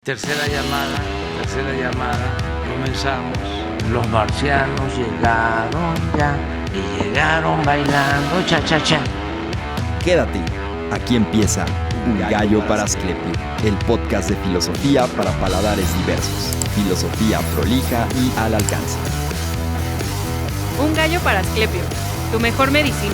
Tercera llamada, comenzamos. Los marcianos llegaron ya y llegaron bailando cha-cha-cha. Quédate, aquí empieza Un Gallo para Asclepio, el podcast de filosofía para paladares diversos, filosofía prolija y al alcance. Un gallo para Asclepio, tu mejor medicina.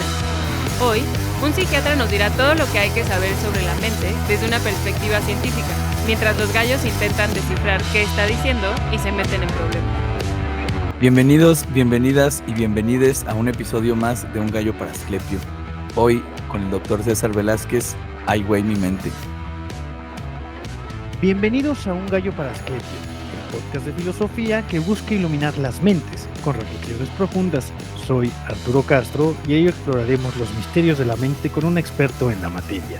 Hoy, un psiquiatra nos dirá todo lo que hay que saber sobre la mente desde una perspectiva científica, mientras los gallos intentan descifrar qué está diciendo y se meten en problemas. Bienvenidos, bienvenidas y bienvenides a un episodio más de Un Gallo para Asclepio. Hoy con el Dr. César Velázquez, Ay güey mi mente. Bienvenidos a Un Gallo para Asclepio, el podcast de filosofía que busca iluminar las mentes con reflexiones profundas. Soy Arturo Castro y hoy exploraremos los misterios de la mente con un experto en la materia.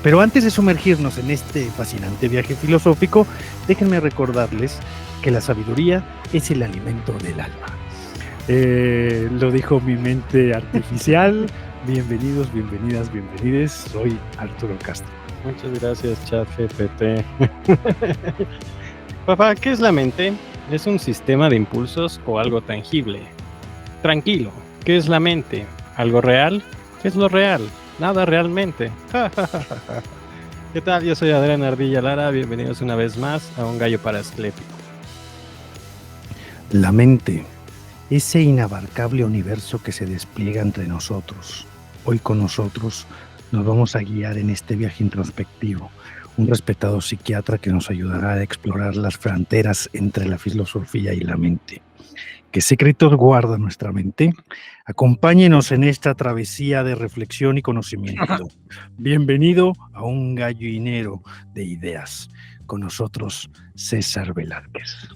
Pero antes de sumergirnos en este fascinante viaje filosófico, déjenme recordarles que la sabiduría es el alimento del alma. Lo dijo mi mente artificial. Bienvenidos, bienvenidas, bienvenides. Soy Arturo Castro. Muchas gracias, ChatGPT. Papá, ¿qué es la mente? ¿Es un sistema de impulsos o algo tangible? Tranquilo, ¿qué es la mente? ¿Algo real? ¿Qué es lo real? Nada realmente. ¿Qué tal? Yo soy Adrián Ardilla Lara. Bienvenidos una vez más a Un Gallo para Asclepio. La mente, ese inabarcable universo que se despliega entre nosotros. Hoy con nosotros nos vamos a guiar en este viaje introspectivo. Un respetado psiquiatra que nos ayudará a explorar las fronteras entre la filosofía y la mente. ¿Qué secretos guarda nuestra mente? Acompáñenos en esta travesía de reflexión y conocimiento. Bienvenido a un gallinero de ideas. Con nosotros, César Velázquez.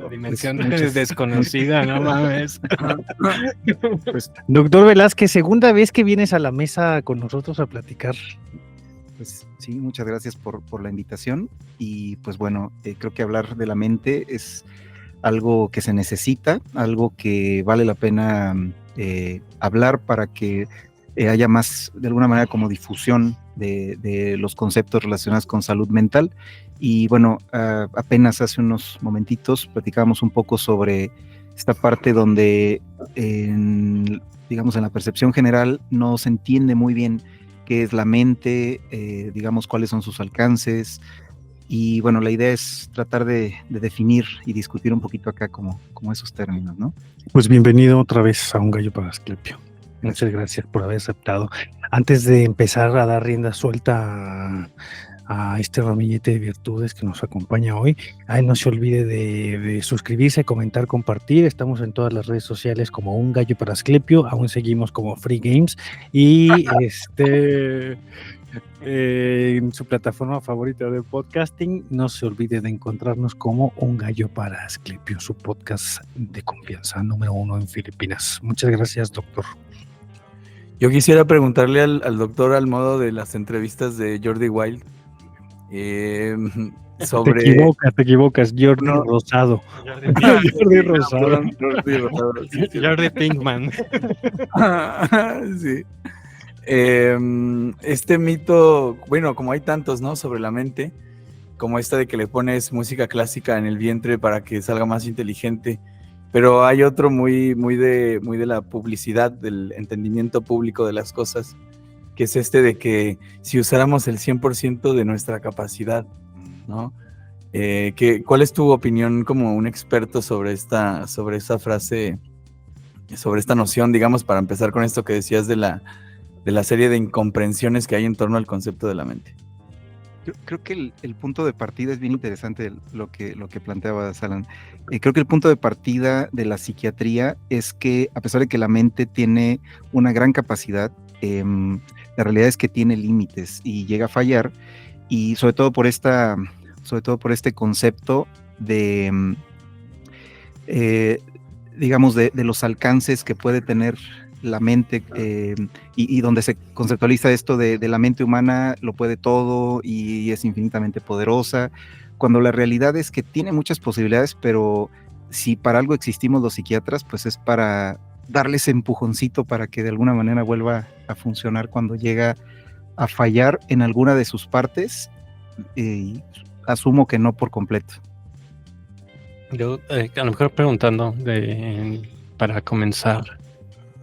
La dimensión es desconocida, no mames. Pues, doctor Velázquez, segunda vez que vienes a la mesa con nosotros a platicar. Pues sí, muchas gracias por la invitación. Y pues bueno, creo que hablar de la mente es algo que se necesita, algo que vale la pena hablar para que haya más, de alguna manera, como difusión de los conceptos relacionados con salud mental. Y bueno, apenas hace unos momentitos platicábamos un poco sobre esta parte donde, digamos, en la percepción general no se entiende muy bien qué es la mente, digamos, cuáles son sus alcances. Y bueno, la idea es tratar de definir y discutir un poquito acá como esos términos, ¿no? Pues bienvenido otra vez a Un Gallo para Asclepio. Muchas gracias por haber aceptado. Antes de empezar a dar rienda suelta a este ramillete de virtudes que nos acompaña hoy, no se olvide de suscribirse, comentar, compartir. Estamos en todas las redes sociales como Un Gallo para Asclepio, aún seguimos como Free Games y en su plataforma favorita de podcasting. No se olvide de encontrarnos como Un Gallo para Asclepio, su podcast de confianza número 1 en Filipinas. Muchas gracias, doctor. Yo quisiera preguntarle al doctor al modo de las entrevistas de Jordi Wild sobre... Te equivocas, Jordi Rosado. Jordi Rosado. Jordi Pinkman. Sí. Este mito, bueno, como hay tantos, ¿no? Sobre la mente, como esta de que le pones música clásica en el vientre para que salga más inteligente, pero hay otro muy de la publicidad, del entendimiento público de las cosas, que es este de que si usáramos el 100% de nuestra capacidad, ¿no? ¿Cuál es tu opinión como un experto sobre esta frase, sobre esta noción, digamos, para empezar con esto que decías de la serie de incomprensiones que hay en torno al concepto de la mente? Yo creo que el punto de partida es bien interesante lo que planteaba Alan. Creo que el punto de partida de la psiquiatría es que, a pesar de que la mente tiene una gran capacidad, la realidad es que tiene límites y llega a fallar, y sobre todo por este concepto de, digamos, de los alcances que puede tener la mente, y donde se conceptualiza esto de la mente humana, lo puede todo y es infinitamente poderosa, cuando la realidad es que tiene muchas posibilidades, pero si para algo existimos los psiquiatras, pues es para darle ese empujoncito para que de alguna manera vuelva a funcionar cuando llega a fallar en alguna de sus partes, asumo que no por completo. Yo, a lo mejor preguntando para comenzar,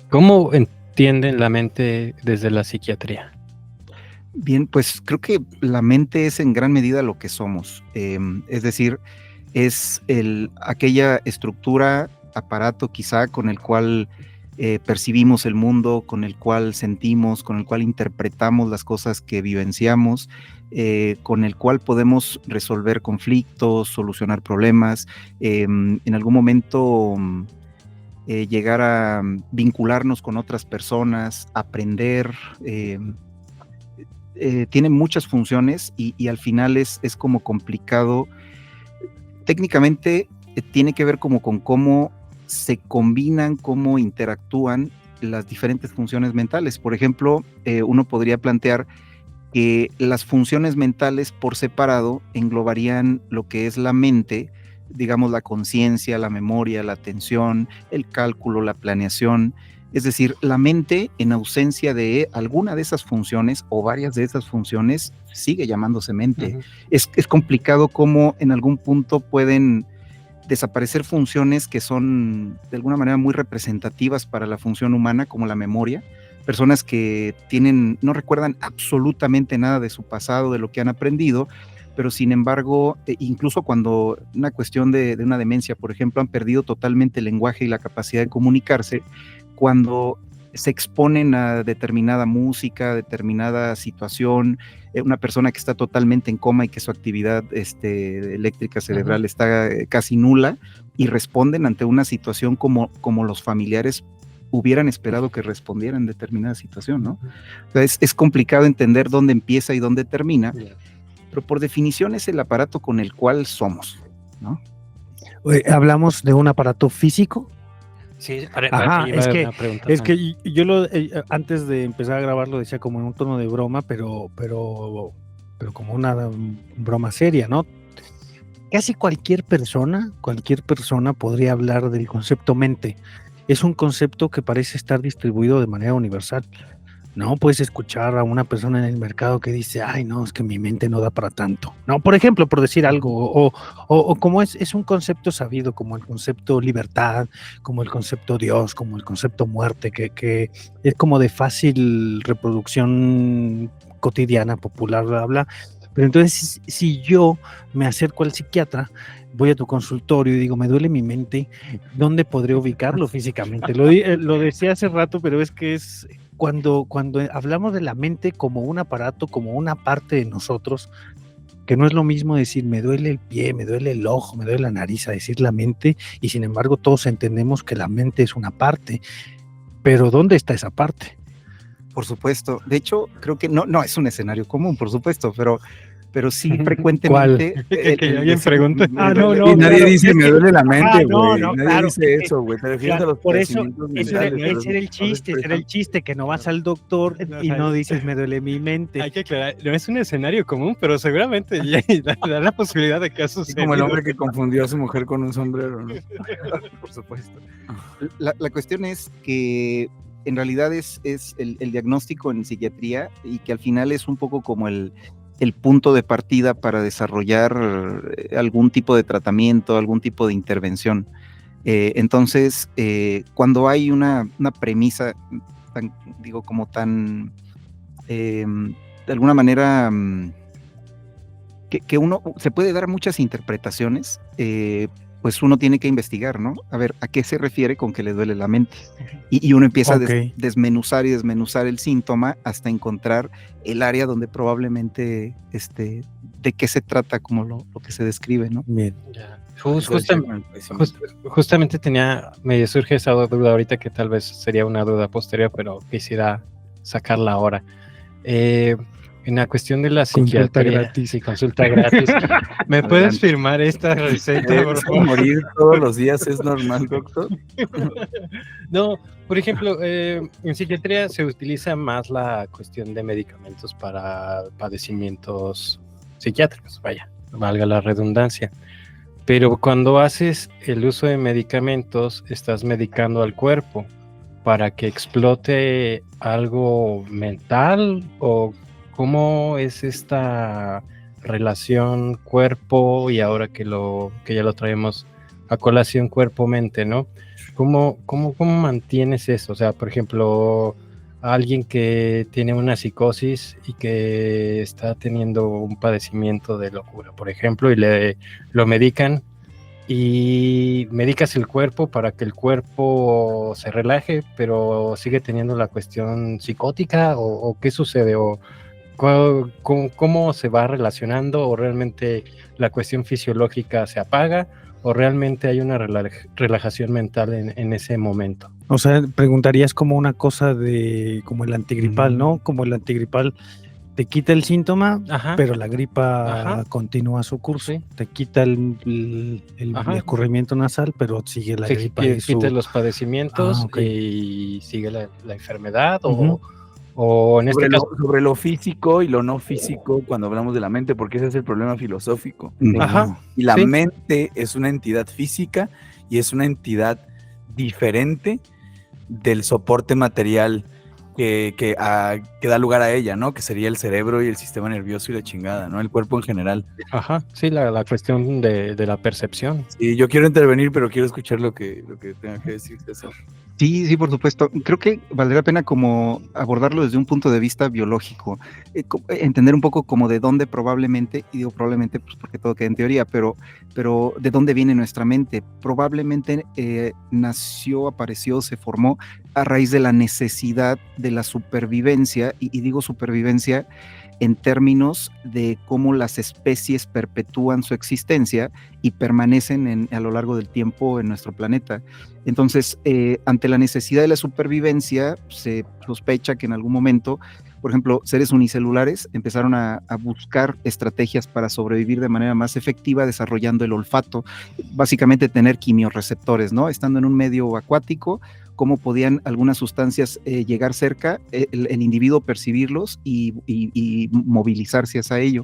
¿cómo entienden la mente desde la psiquiatría? Bien, pues creo que la mente es en gran medida lo que somos, es decir, es aquella estructura, aparato quizá con el cual percibimos el mundo, con el cual sentimos, con el cual interpretamos las cosas que vivenciamos, con el cual podemos resolver conflictos, solucionar problemas, en algún momento llegar a vincularnos con otras personas, aprender. Tiene muchas funciones y al final es como complicado. Técnicamente tiene que ver como con cómo se combinan, cómo interactúan las diferentes funciones mentales. Por ejemplo, uno podría plantear que las funciones mentales por separado englobarían lo que es la mente, digamos la conciencia, la memoria, la atención, el cálculo, la planeación. Es decir, la mente, en ausencia de alguna de esas funciones o varias de esas funciones, sigue llamándose mente. Uh-huh. Es complicado cómo en algún punto pueden desaparecer funciones que son de alguna manera muy representativas para la función humana, como la memoria. Personas que no recuerdan absolutamente nada de su pasado, de lo que han aprendido, pero sin embargo, incluso cuando una cuestión de una demencia, por ejemplo, han perdido totalmente el lenguaje y la capacidad de comunicarse, cuando se exponen a determinada música, determinada situación, una persona que está totalmente en coma y que su actividad eléctrica cerebral está casi nula, y responden ante una situación como los familiares hubieran esperado que respondieran en determinada situación, ¿no? O sea, es complicado entender dónde empieza y dónde termina, pero por definición es el aparato con el cual somos, ¿no? ¿Hablamos de un aparato físico? Sí, es que yo antes de empezar a grabar lo decía como en un tono de broma, pero como una broma seria, ¿no? Casi cualquier persona podría hablar del concepto mente. Es un concepto que parece estar distribuido de manera universal. No puedes escuchar a una persona en el mercado que dice, ay, no, es que mi mente no da para tanto. No, por ejemplo, por decir algo, o como es un concepto sabido, como el concepto libertad, como el concepto Dios, como el concepto muerte, que es como de fácil reproducción cotidiana, popular, bla, bla. Pero entonces, si yo me acerco al psiquiatra, voy a tu consultorio y digo, me duele mi mente, ¿dónde podré ubicarlo físicamente? Lo decía hace rato, pero es que es... Cuando hablamos de la mente como un aparato, como una parte de nosotros, que no es lo mismo decir me duele el pie, me duele el ojo, me duele la nariz, a decir la mente, y sin embargo todos entendemos que la mente es una parte, pero ¿dónde está esa parte? Por supuesto, de hecho creo que no es un escenario común, por supuesto, pero sí frecuentemente. Que alguien pregunta. Y nadie dice me duele la mente, güey. Nadie dice eso, güey. Te refieres a los por eso, ese era el chiste, que no vas al doctor y no dices me duele mi mente. Hay que aclarar, no es un escenario común, pero seguramente da la posibilidad de casos. Como el hombre que confundió a su mujer con un sombrero, ¿no? Por supuesto. La cuestión es que en realidad es el diagnóstico en psiquiatría, y que al final es un poco como el punto de partida para desarrollar algún tipo de tratamiento, algún tipo de intervención. Entonces, cuando hay una premisa de alguna manera, que uno se puede dar muchas interpretaciones, pues uno tiene que investigar, ¿no? A ver, ¿a qué se refiere con que le duele la mente? Y uno empieza a desmenuzar el síntoma hasta encontrar el área donde probablemente, de qué se trata, como lo que se describe, ¿no? Bien. Ya. Justamente me surge esa duda ahorita, que tal vez sería una duda posterior, pero quisiera sacarla ahora. En la cuestión de la psiquiatría y consulta gratis, ¿me puedes firmar esta receta, por favor? ¿Morir todos los días es normal, doctor? No, por ejemplo, en psiquiatría se utiliza más la cuestión de medicamentos para padecimientos psiquiátricos, valga la redundancia. Pero cuando haces el uso de medicamentos, estás medicando al cuerpo para que explote algo mental, o ¿cómo es esta relación cuerpo y ahora que ya lo traemos a colación cuerpo-mente, ¿no? ¿Cómo mantienes eso? O sea, por ejemplo, alguien que tiene una psicosis y que está teniendo un padecimiento de locura, por ejemplo, y lo medican, y medicas el cuerpo para que el cuerpo se relaje, pero sigue teniendo la cuestión psicótica, o qué sucede, o cómo se va relacionando, o realmente la cuestión fisiológica se apaga, o realmente hay una relajación mental en ese momento. O sea, preguntarías como una cosa como el antigripal, ¿no? Como el antigripal te quita el síntoma, Ajá. pero la gripa Ajá. continúa su curso. Sí. Te quita el Ajá. escurrimiento nasal, pero sigue la gripa. Quita los padecimientos ok. y sigue la enfermedad, Ujú. o en este caso. Sobre lo físico y lo no físico cuando hablamos de la mente, porque ese es el problema filosófico. Ajá. Y la Sí. mente es una entidad física y es una entidad diferente del soporte material que da lugar a ella, ¿no? Que sería el cerebro y el sistema nervioso y la chingada, ¿no? El cuerpo en general. Ajá, sí, la cuestión de la percepción. Sí, yo quiero intervenir, pero quiero escuchar lo que tenga que decir César. Sí, por supuesto. Creo que valdría la pena como abordarlo desde un punto de vista biológico, entender un poco como de dónde probablemente, y digo probablemente pues porque todo queda en teoría, pero de dónde viene nuestra mente. Probablemente nació, apareció, se formó a raíz de la necesidad de la supervivencia, y digo supervivencia en términos de cómo las especies perpetúan su existencia y permanecen a lo largo del tiempo en nuestro planeta. Entonces, ante la necesidad de la supervivencia, se sospecha que en algún momento, por ejemplo, seres unicelulares empezaron a buscar estrategias para sobrevivir de manera más efectiva, desarrollando el olfato, básicamente tener quimiorreceptores, ¿no? Estando en un medio acuático, cómo podían algunas sustancias llegar cerca, el individuo percibirlos y movilizarse hacia ello.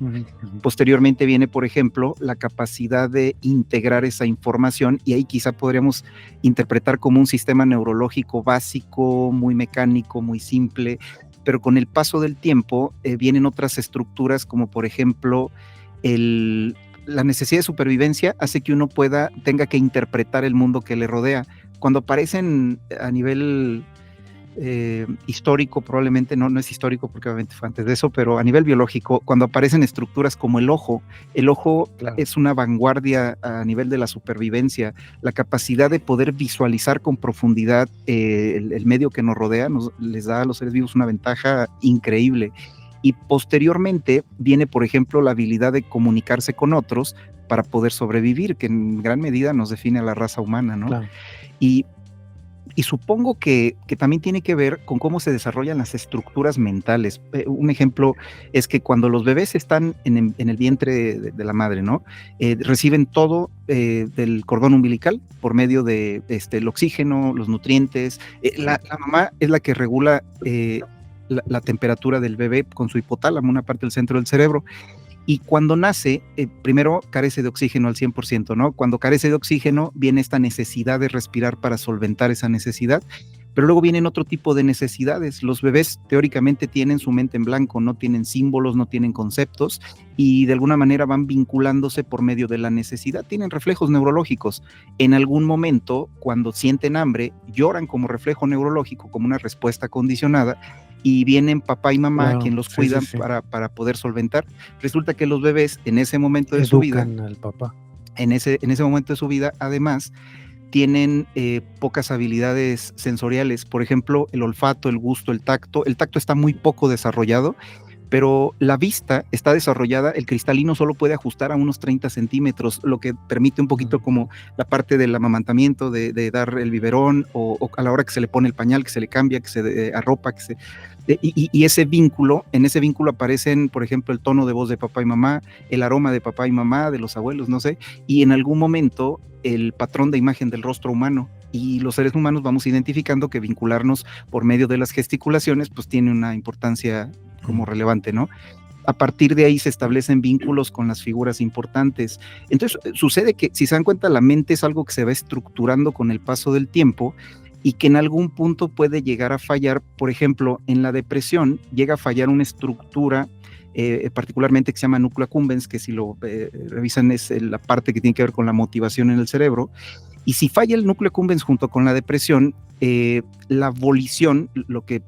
Posteriormente viene, por ejemplo, la capacidad de integrar esa información, y ahí quizá podríamos interpretar como un sistema neurológico básico, muy mecánico, muy simple, pero con el paso del tiempo vienen otras estructuras, como por ejemplo la necesidad de supervivencia hace que uno tenga que interpretar el mundo que le rodea. Cuando aparecen a nivel histórico, probablemente no es histórico porque obviamente fue antes de eso, pero a nivel biológico, cuando aparecen estructuras como el ojo claro, es una vanguardia a nivel de la supervivencia. La capacidad de poder visualizar con profundidad el medio que nos rodea les da a los seres vivos una ventaja increíble. Y posteriormente viene, por ejemplo, la habilidad de comunicarse con otros para poder sobrevivir, que en gran medida nos define a la raza humana, ¿no? Claro. Y supongo que también tiene que ver con cómo se desarrollan las estructuras mentales. Un ejemplo es que cuando los bebés están en el vientre de la madre, ¿no? Reciben todo del cordón umbilical por medio de el oxígeno, los nutrientes. La mamá es la que regula la temperatura del bebé con su hipotálamo, una parte del centro del cerebro. Y cuando nace, primero carece de oxígeno al 100%, ¿no? Cuando carece de oxígeno, viene esta necesidad de respirar para solventar esa necesidad, pero luego vienen otro tipo de necesidades. Los bebés teóricamente tienen su mente en blanco, no tienen símbolos, no tienen conceptos, y de alguna manera van vinculándose por medio de la necesidad. Tienen reflejos neurológicos. En algún momento, cuando sienten hambre, lloran como reflejo neurológico, como una respuesta condicionada, y vienen papá y mamá, claro, quien los cuidan sí. Para poder solventar. Resulta que los bebés en ese momento de su vida, al papá. En ese momento de su vida, además, tienen pocas habilidades sensoriales. Por ejemplo, el olfato, el gusto, el tacto. El tacto está muy poco desarrollado, pero la vista está desarrollada. El cristalino solo puede ajustar a unos 30 centímetros, lo que permite un poquito como la parte del amamantamiento, de dar el biberón, o a la hora que se le pone el pañal, que se le cambia, que se arropa, que se... Y ese vínculo, en ese vínculo aparecen, por ejemplo, el tono de voz de papá y mamá, el aroma de papá y mamá, de los abuelos, no sé, y en algún momento el patrón de imagen del rostro humano. Y los seres humanos vamos identificando que vincularnos por medio de las gesticulaciones pues tiene una importancia como relevante, ¿no? A partir de ahí se establecen vínculos con las figuras importantes. Entonces sucede que, si se dan cuenta, la mente es algo que se va estructurando con el paso del tiempo, y que en algún punto puede llegar a fallar. Por ejemplo, en la depresión llega a fallar una estructura particularmente que se llama núcleo accumbens, que si lo revisan es la parte que tiene que ver con la motivación en el cerebro. Y si falla el núcleo accumbens junto con la depresión, la volición, lo que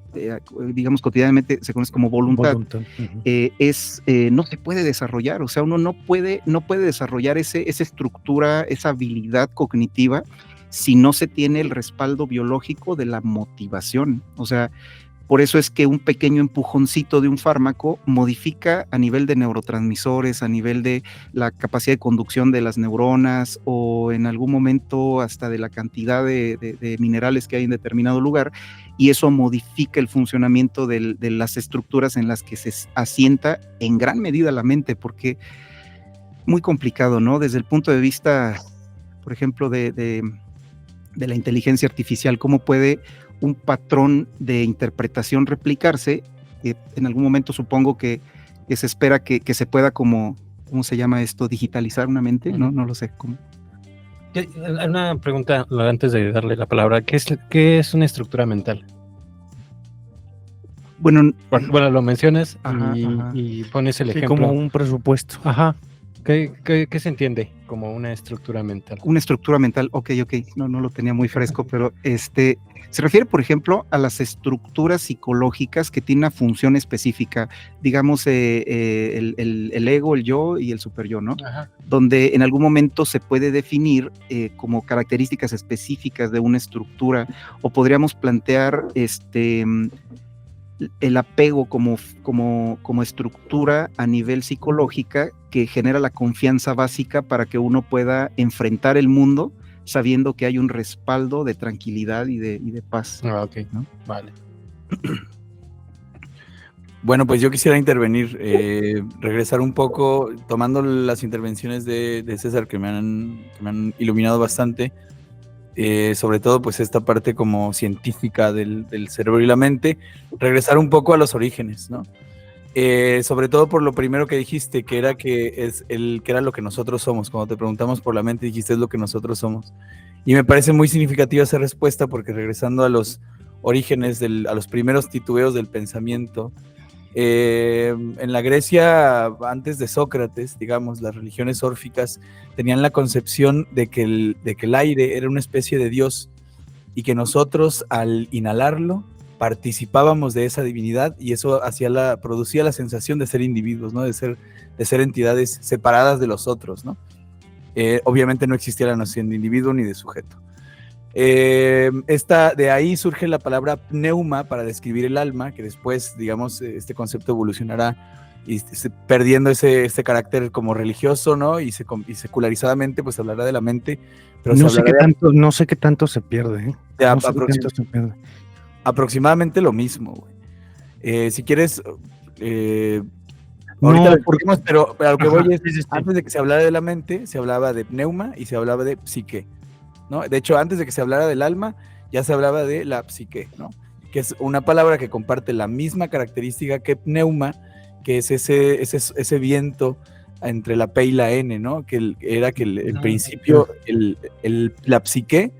digamos cotidianamente se conoce como voluntad. No se puede desarrollar. O sea, uno no puede desarrollar esa estructura, esa habilidad cognitiva, si no se tiene el respaldo biológico de la motivación. O sea, por eso es que un pequeño empujoncito de un fármaco modifica a nivel de neurotransmisores, a nivel de la capacidad de conducción de las neuronas, o en algún momento hasta de la cantidad de minerales que hay en determinado lugar, y eso modifica el funcionamiento de las estructuras en las que se asienta en gran medida la mente, porque muy complicado, ¿no? Desde el punto de vista, por ejemplo, de la inteligencia artificial, cómo puede un patrón de interpretación replicarse. En algún momento supongo que se espera que se pueda ¿cómo se llama esto? Digitalizar una mente, no lo sé cómo. Una pregunta antes de darle la palabra. ¿Qué es una estructura mental? Bueno, lo mencionas y pones el ejemplo. Como un presupuesto. Ajá. ¿Qué se entiende como una estructura mental? Una estructura mental, ok, no lo tenía muy fresco, pero se refiere, por ejemplo, a las estructuras psicológicas que tienen una función específica, digamos, el ego, el yo y el superyo, ¿no? Ajá. Donde en algún momento se puede definir como características específicas de una estructura, o podríamos plantear el apego como estructura a nivel psicológica que genera la confianza básica para que uno pueda enfrentar el mundo sabiendo que hay un respaldo de tranquilidad y de paz. Ok, ¿no? Vale. Bueno, pues yo quisiera intervenir, regresar un poco, tomando las intervenciones de César que me han iluminado bastante. Sobre todo pues esta parte como científica del cerebro y la mente, regresar un poco a los orígenes, ¿no? Sobre todo por lo primero que dijiste, que era que era lo que nosotros somos. Cuando te preguntamos por la mente, dijiste es lo que nosotros somos. Y me parece muy significativa esa respuesta, porque regresando a los orígenes, a los primeros titubeos del pensamiento, en la Grecia, antes de Sócrates, digamos, las religiones órficas tenían la concepción de que el aire era una especie de Dios, y que nosotros al inhalarlo participábamos de esa divinidad, y eso producía la sensación de ser individuos, ¿no? de ser entidades separadas de los otros, ¿no? Obviamente no existía la noción de individuo ni de sujeto. De ahí surge la palabra pneuma para describir el alma, que después, digamos, este concepto evolucionará y perdiendo ese carácter como religioso, ¿no? Y secularizadamente pues hablará de la mente, pero no sé qué tanto se pierde, aproximadamente lo mismo, güey. Si quieres, ahorita lo discutimos, pero a lo que voy es, antes de que se hablara de la mente, se hablaba de pneuma y se hablaba de psique, ¿no? De hecho, antes de que se hablara del alma, ya se hablaba de la psique, ¿no? Que es una palabra que comparte la misma característica que pneuma, que es ese viento entre la P y la N, ¿no? Que el principio, la psique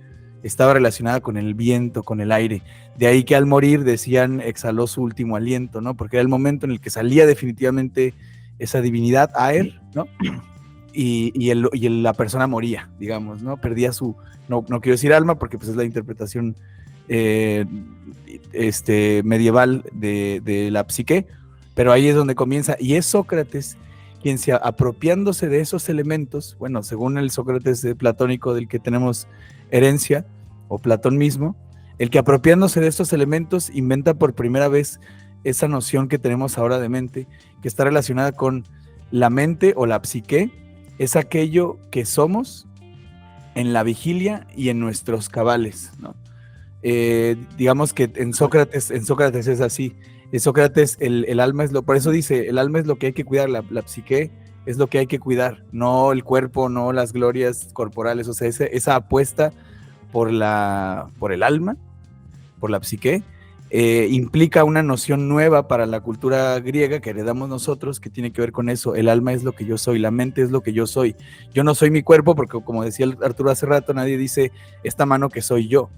estaba relacionada con el viento, con el aire. De ahí que al morir decían exhaló su último aliento, ¿no? Porque era el momento en el que salía definitivamente esa divinidad, Aer, ¿no? Y la persona moría, digamos, ¿no? Perdía no quiero decir alma, porque pues es la interpretación medieval de la psique, pero ahí es donde comienza, y es Sócrates quien, apropiándose de esos elementos, bueno, según el Sócrates platónico del que tenemos herencia, o Platón mismo, el que apropiándose de estos elementos inventa por primera vez esa noción que tenemos ahora de mente, que está relacionada con la mente o la psique, es aquello que somos en la vigilia y en nuestros cabales, ¿no? Digamos que en Sócrates es así. En Sócrates el alma es por eso dice, el alma es lo que hay que cuidar, la psique es lo que hay que cuidar, no el cuerpo, no las glorias corporales. O sea, esa apuesta por el alma, por la psique, implica una noción nueva para la cultura griega que heredamos nosotros, que tiene que ver con eso. El alma es lo que yo soy, la mente es lo que yo soy. Yo no soy mi cuerpo, porque como decía Arturo hace rato, nadie dice esta mano que soy yo,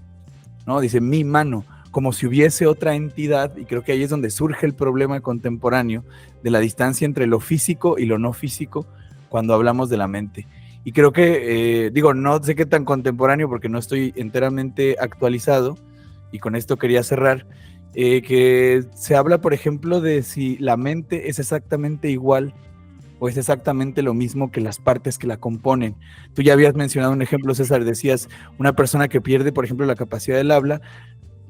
¿no? Dice mi mano. como si hubiese otra entidad, y creo que ahí es donde surge el problema contemporáneo de la distancia entre lo físico y lo no físico cuando hablamos de la mente. Y creo que, no sé qué tan contemporáneo porque no estoy enteramente actualizado, y con esto quería cerrar, que se habla, por ejemplo, de si la mente es exactamente igual o es exactamente lo mismo que las partes que la componen. Tú ya habías mencionado un ejemplo, César, decías una persona que pierde, por ejemplo, la capacidad del habla,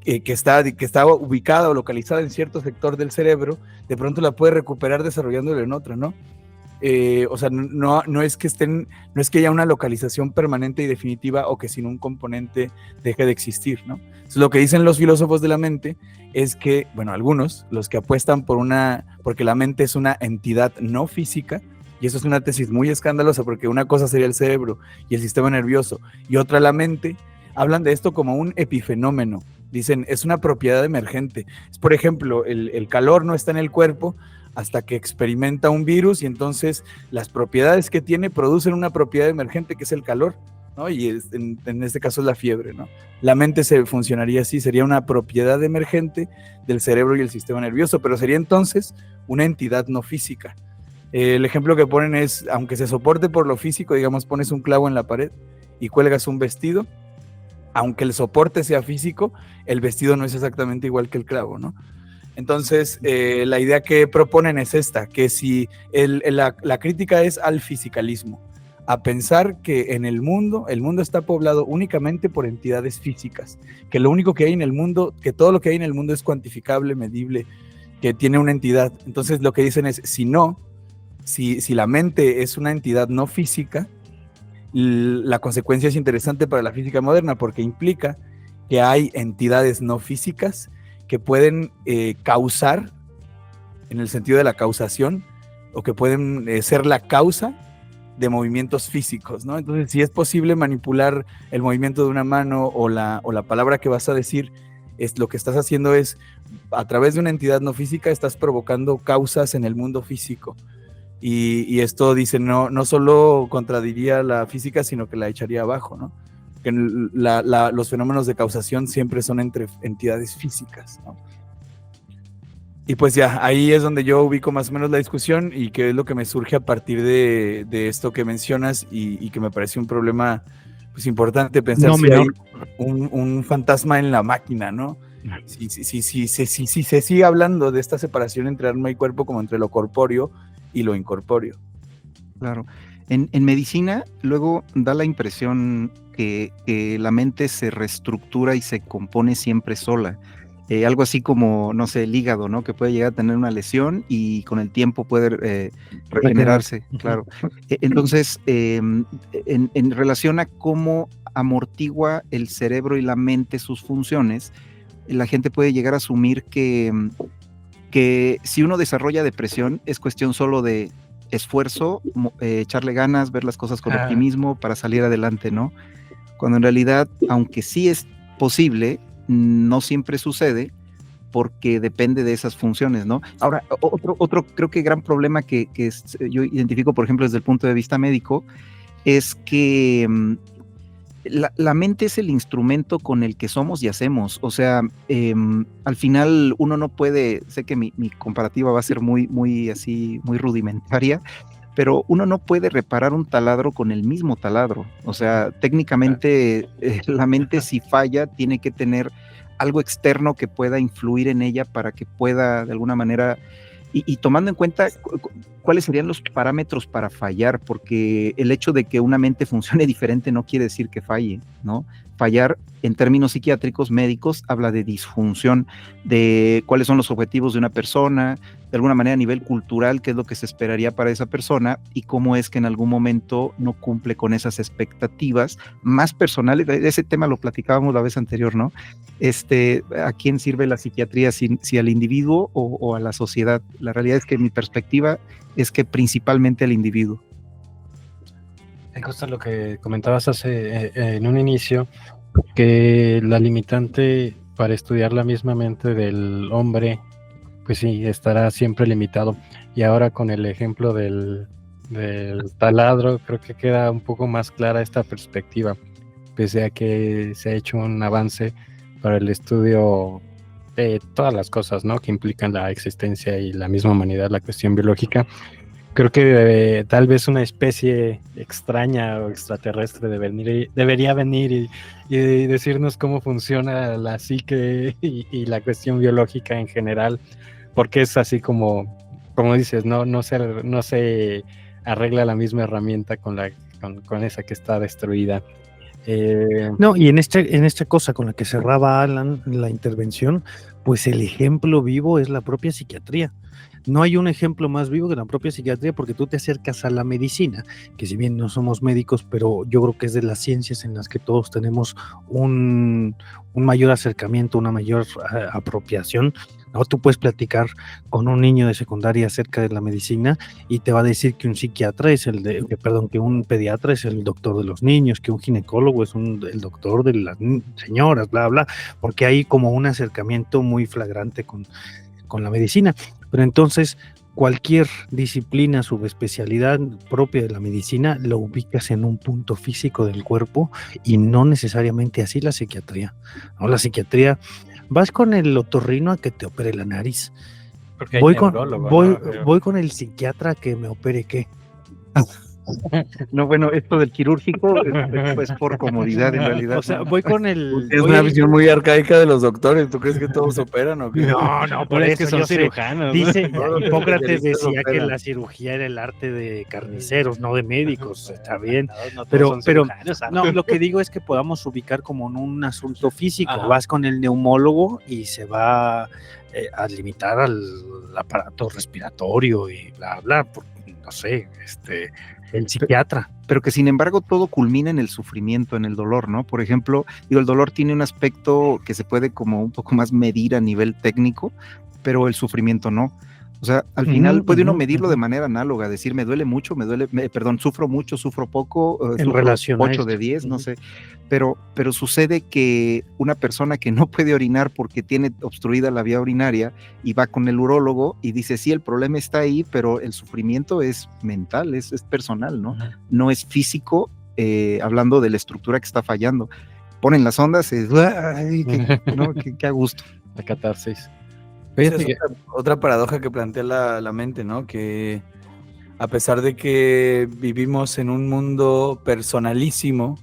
que está ubicada o localizada en cierto sector del cerebro, de pronto la puede recuperar desarrollándola en otro, ¿no? O sea, no es que haya una localización permanente y definitiva o que sin un componente deje de existir, ¿no? Entonces, lo que dicen los filósofos de la mente es que, bueno, algunos, los que apuestan porque la mente es una entidad no física, y eso es una tesis muy escandalosa porque una cosa sería el cerebro y el sistema nervioso y otra la mente, hablan de esto como un epifenómeno. Dicen, es una propiedad emergente. Es, por ejemplo, el calor no está en el cuerpo hasta que experimenta un virus y entonces las propiedades que tiene producen una propiedad emergente que es el calor, ¿no? Y en este caso es la fiebre, ¿no? La mente funcionaría así, sería una propiedad emergente del cerebro y el sistema nervioso, pero sería entonces una entidad no física. El ejemplo que ponen es, aunque se soporte por lo físico, digamos, pones un clavo en la pared y cuelgas un vestido, aunque el soporte sea físico, el vestido no es exactamente igual que el clavo, ¿no? Entonces, la idea que proponen es esta, que si la crítica es al fisicalismo, a pensar que en el mundo está poblado únicamente por entidades físicas, que lo único que hay en el mundo, que todo lo que hay en el mundo es cuantificable, medible, que tiene una entidad. Entonces, lo que dicen es, si la mente es una entidad no física, la consecuencia es interesante para la física moderna porque implica que hay entidades no físicas que pueden causar, en el sentido de la causación, o que pueden ser la causa de movimientos físicos, ¿no? Entonces, si es posible manipular el movimiento de una mano o la palabra que vas a decir, lo que estás haciendo es, a través de una entidad no física, estás provocando causas en el mundo físico. Y esto, dice, no solo contradiría la física, sino que la echaría abajo, ¿no? Que los fenómenos de causación siempre son entre entidades físicas, ¿no? Y pues ya, ahí es donde yo ubico más o menos la discusión y que es lo que me surge a partir de esto que mencionas y que me parece un problema pues importante pensar si hay un fantasma en la máquina, ¿no? Si se sigue hablando de esta separación entre alma y cuerpo como entre lo corpóreo y lo incorpóreo. Claro. En medicina luego da la impresión que la mente se reestructura y se compone siempre sola. Algo así como, no sé, el hígado, ¿no? Que puede llegar a tener una lesión y con el tiempo puede regenerarse, claro. Entonces, en relación a cómo amortigua el cerebro y la mente sus funciones, la gente puede llegar a asumir que si uno desarrolla depresión es cuestión solo de esfuerzo, echarle ganas, ver las cosas con optimismo para salir adelante, ¿no? Cuando en realidad, aunque sí es posible, no siempre sucede porque depende de esas funciones, ¿no? Ahora, otro creo que gran problema que yo identifico, por ejemplo, desde el punto de vista médico, es que la mente es el instrumento con el que somos y hacemos. O sea, al final uno no puede, sé que mi comparativa va a ser muy así, muy rudimentaria, pero uno no puede reparar un taladro con el mismo taladro. O sea, técnicamente la mente, si falla, tiene que tener algo externo que pueda influir en ella para que pueda de alguna manera, y tomando en cuenta cuáles serían los parámetros para fallar, porque el hecho de que una mente funcione diferente no quiere decir que falle, ¿no? Fallar en términos psiquiátricos médicos habla de disfunción, de cuáles son los objetivos de una persona, de alguna manera a nivel cultural, qué es lo que se esperaría para esa persona y cómo es que en algún momento no cumple con esas expectativas más personales. Ese tema lo platicábamos la vez anterior, ¿no? ¿A quién sirve la psiquiatría? Si al individuo o a la sociedad. La realidad es que mi perspectiva es que principalmente al individuo. Me gusta lo que comentabas en un inicio, que la limitante para estudiar la misma mente del hombre, pues sí, estará siempre limitado. Y ahora con el ejemplo del taladro, creo que queda un poco más clara esta perspectiva, pese a que se ha hecho un avance para el estudio todas las cosas, ¿no?, que implican la existencia y la misma humanidad, la cuestión biológica. Creo que tal vez una especie extraña o extraterrestre debería venir y decirnos cómo funciona la psique y la cuestión biológica en general, porque es así como dices, no se arregla la misma herramienta con esa que está destruida. No, y en esta cosa con la que cerraba Alan la intervención, pues el ejemplo vivo es la propia psiquiatría. No hay un ejemplo más vivo que la propia psiquiatría, porque tú te acercas a la medicina, que si bien no somos médicos, pero yo creo que es de las ciencias en las que todos tenemos un mayor acercamiento, una mayor apropiación, ¿no? Tú puedes platicar con un niño de secundaria acerca de la medicina y te va a decir que un psiquiatra es que un pediatra es el doctor de los niños, que un ginecólogo es el doctor de las señoras, bla, bla, porque hay como un acercamiento muy flagrante con la medicina. Pero entonces cualquier disciplina, subespecialidad propia de la medicina, lo ubicas en un punto físico del cuerpo, y no necesariamente así la psiquiatría, ¿no? La psiquiatría, vas con el otorrino a que te opere la nariz, voy con el psiquiatra a que me opere ¿qué? No, bueno, esto del quirúrgico es por comodidad en realidad. O sea, voy con el... Es una visión muy arcaica de los doctores. ¿Tú crees que todos operan o qué? No, por eso que son yo sé. cirujanos. Dice, No, Hipócrates decía que operan. la cirugía era el arte de carniceros, no de médicos. Está bien. No todos Pero son cirujanos, no, lo que digo es que podamos ubicar como en un asunto físico. Ajá. Vas con el neumólogo y se va a limitar al aparato respiratorio y bla, bla, porque, no sé, el psiquiatra. Pero que sin embargo todo culmina en el sufrimiento, en el dolor, ¿no? Por ejemplo, el dolor tiene un aspecto que se puede como un poco más medir a nivel técnico, pero el sufrimiento no. O sea, al final puede uno medirlo de manera análoga, decir, me duele mucho, sufro mucho, sufro poco, En sufro relación a 8 esto. de 10, no sé, pero sucede que una persona que no puede orinar porque tiene obstruida la vía urinaria y va con el urólogo y dice, sí, el problema está ahí, pero el sufrimiento es mental, es personal, ¿no? No es físico, hablando de la estructura que está fallando. Ponen las ondas, qué a gusto. La catarsis. Esa es otra paradoja que plantea la mente, ¿no? Que a pesar de que vivimos en un mundo personalísimo,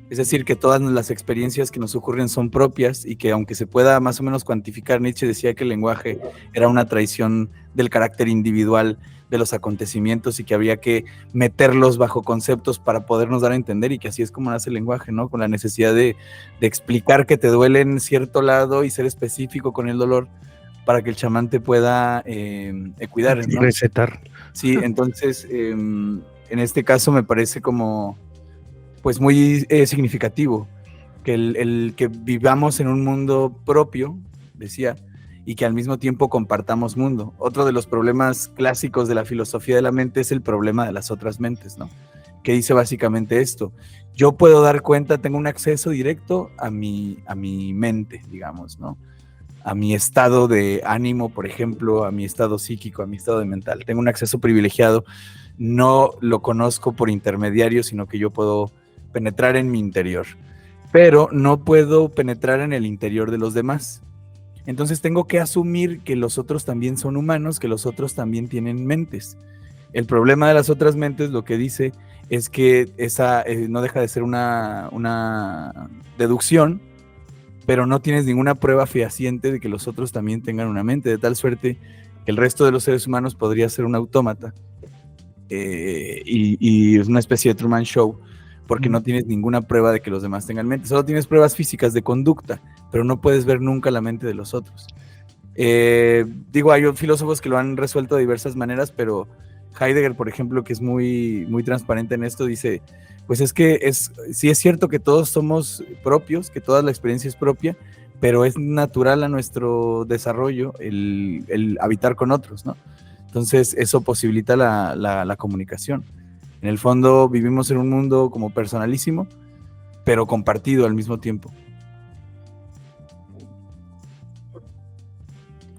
es decir, que todas las experiencias que nos ocurren son propias, y que aunque se pueda más o menos cuantificar, Nietzsche decía que el lenguaje era una traición del carácter individual de los acontecimientos y que habría que meterlos bajo conceptos para podernos dar a entender, y que así es como nace el lenguaje, ¿no? Con la necesidad de explicar que te duele en cierto lado y ser específico con el dolor para que el chamán te pueda cuidar, ¿no? Recetar. Sí, entonces en este caso me parece como pues muy significativo que el que vivamos en un mundo propio, decía, y que al mismo tiempo compartamos mundo. Otro de los problemas clásicos de la filosofía de la mente es el problema de las otras mentes, ¿no? Que dice básicamente esto: yo puedo dar cuenta, tengo un acceso directo a mi mente, digamos, ¿no? A mi estado de ánimo, por ejemplo, a mi estado psíquico, a mi estado de mental. Tengo un acceso privilegiado, no lo conozco por intermediario, sino que yo puedo penetrar en mi interior, pero no puedo penetrar en el interior de los demás. Entonces tengo que asumir que los otros también son humanos, que los otros también tienen mentes. El problema de las otras mentes, lo que dice, es que esa no deja de ser una deducción, pero no tienes ninguna prueba fehaciente de que los otros también tengan una mente, de tal suerte que el resto de los seres humanos podría ser un autómata y es una especie de Truman Show, porque no tienes ninguna prueba de que los demás tengan mente. Solo tienes pruebas físicas de conducta, pero no puedes ver nunca la mente de los otros. Digo, hay filósofos que lo han resuelto de diversas maneras, pero Heidegger, por ejemplo, que es muy, muy transparente en esto, dice, pues es que sí es cierto que todos somos propios, que toda la experiencia es propia, pero es natural a nuestro desarrollo el habitar con otros, ¿no? Entonces eso posibilita la comunicación. En el fondo vivimos en un mundo como personalísimo, pero compartido al mismo tiempo.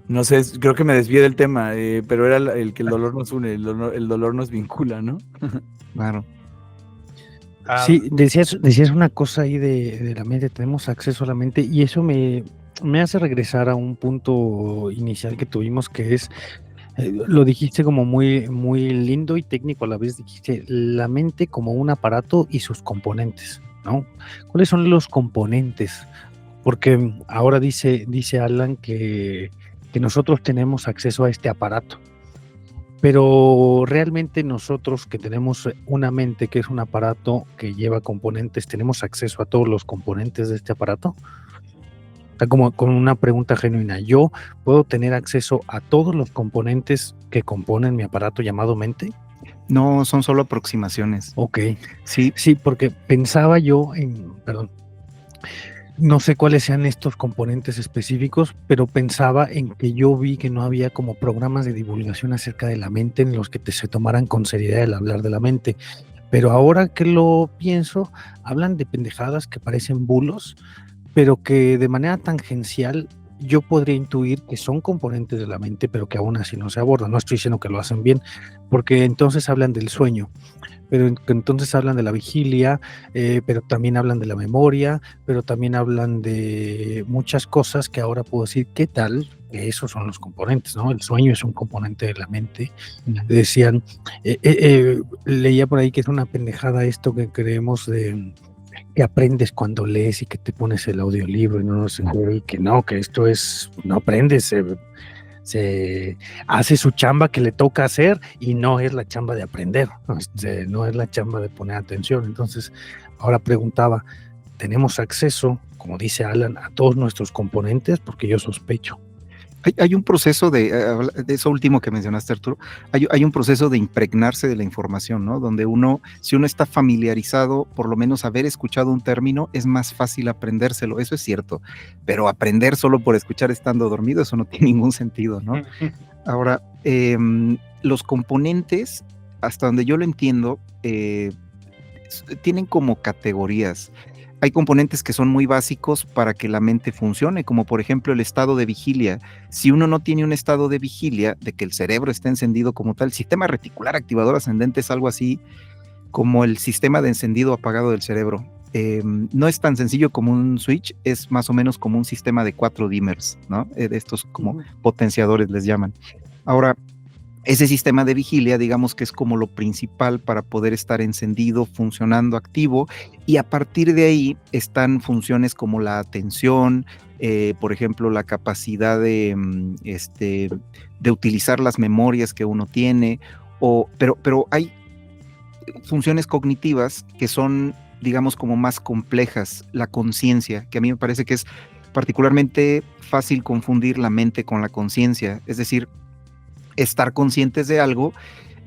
No sé, creo que me desvié del tema, pero era el que el dolor nos une, el dolor nos vincula, ¿no? Claro. Sí, decías una cosa ahí de la mente, tenemos acceso a la mente, y eso me me hace regresar a un punto inicial que tuvimos, que es, lo dijiste como muy, muy lindo y técnico a la vez, dijiste la mente como un aparato y sus componentes, ¿no? ¿Cuáles son los componentes? Porque ahora dice Alan que nosotros tenemos acceso a este aparato, pero realmente nosotros que tenemos una mente que es un aparato que lleva componentes, ¿tenemos acceso a todos los componentes de este aparato? Está como con una pregunta genuina. ¿Yo puedo tener acceso a todos los componentes que componen mi aparato llamado mente? No, son solo aproximaciones. Ok. Sí, Sí, porque pensaba yo en, perdón, no sé cuáles sean estos componentes específicos, pero pensaba en que yo vi que no había como programas de divulgación acerca de la mente en los que se tomaran con seriedad el hablar de la mente. Pero ahora que lo pienso, hablan de pendejadas que parecen bulos, pero que de manera tangencial yo podría intuir que son componentes de la mente, pero que aún así no se abordan. No estoy diciendo que lo hacen bien, porque entonces hablan del sueño, pero entonces hablan de la vigilia, pero también hablan de la memoria, pero también hablan de muchas cosas que ahora puedo decir, ¿qué tal? Que esos son los componentes, ¿no? El sueño es un componente de la mente. Decían, leía por ahí que es una pendejada esto que creemos de que aprendes cuando lees y que te pones el audiolibro y no sé, y que no, que esto es, no aprendes, se hace su chamba que le toca hacer y no es la chamba de aprender, no es la chamba de poner atención. Entonces, ahora preguntaba, ¿tenemos acceso, como dice Alan, a todos nuestros componentes? Porque yo sospecho. Hay un proceso de eso último que mencionaste, Arturo, hay un proceso de impregnarse de la información, ¿no? Donde si uno está familiarizado, por lo menos haber escuchado un término, es más fácil aprendérselo, eso es cierto, pero aprender solo por escuchar estando dormido, eso no tiene ningún sentido, ¿no? Ahora, los componentes, hasta donde yo lo entiendo, tienen como categorías. Hay componentes que son muy básicos para que la mente funcione, como por ejemplo el estado de vigilia. Si uno no tiene un estado de vigilia, de que el cerebro esté encendido como tal, el sistema reticular activador ascendente es algo así como el sistema de encendido apagado del cerebro. No es tan sencillo como un switch, es más o menos como un sistema de 4 dimmers, ¿no? De estos como potenciadores les llaman. Ahora, ese sistema de vigilia, digamos que es como lo principal para poder estar encendido, funcionando, activo, y a partir de ahí están funciones como la atención, por ejemplo, la capacidad de utilizar las memorias que uno tiene, pero hay funciones cognitivas que son, digamos, como más complejas, la conciencia, que a mí me parece que es particularmente fácil confundir la mente con la conciencia, es decir, estar conscientes de algo,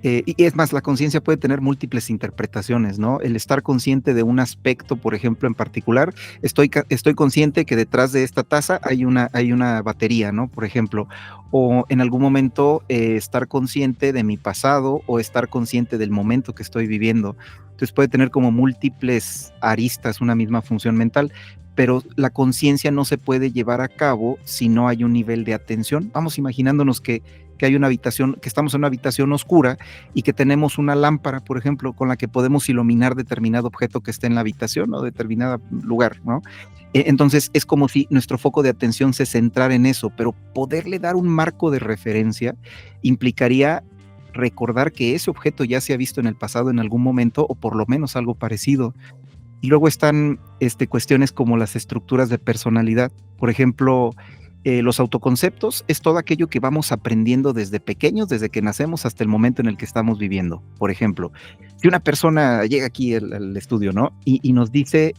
y es más, la conciencia puede tener múltiples interpretaciones, ¿no? El estar consciente de un aspecto, por ejemplo, en particular, estoy consciente que detrás de esta taza hay una batería, ¿no? Por ejemplo, o en algún momento estar consciente de mi pasado o estar consciente del momento que estoy viviendo. Entonces puede tener como múltiples aristas una misma función mental, pero la conciencia no se puede llevar a cabo si no hay un nivel de atención. Vamos imaginándonos que hay una habitación, que estamos en una habitación oscura y que tenemos una lámpara, por ejemplo, con la que podemos iluminar determinado objeto que esté en la habitación o determinado lugar, ¿no? Entonces es como si nuestro foco de atención se centrara en eso, pero poderle dar un marco de referencia implicaría recordar que ese objeto ya se ha visto en el pasado en algún momento o por lo menos algo parecido. Y luego están cuestiones como las estructuras de personalidad. Por ejemplo, los autoconceptos es todo aquello que vamos aprendiendo desde pequeños, desde que nacemos hasta el momento en el que estamos viviendo. Por ejemplo, si una persona llega aquí al estudio, ¿no? Y nos dice,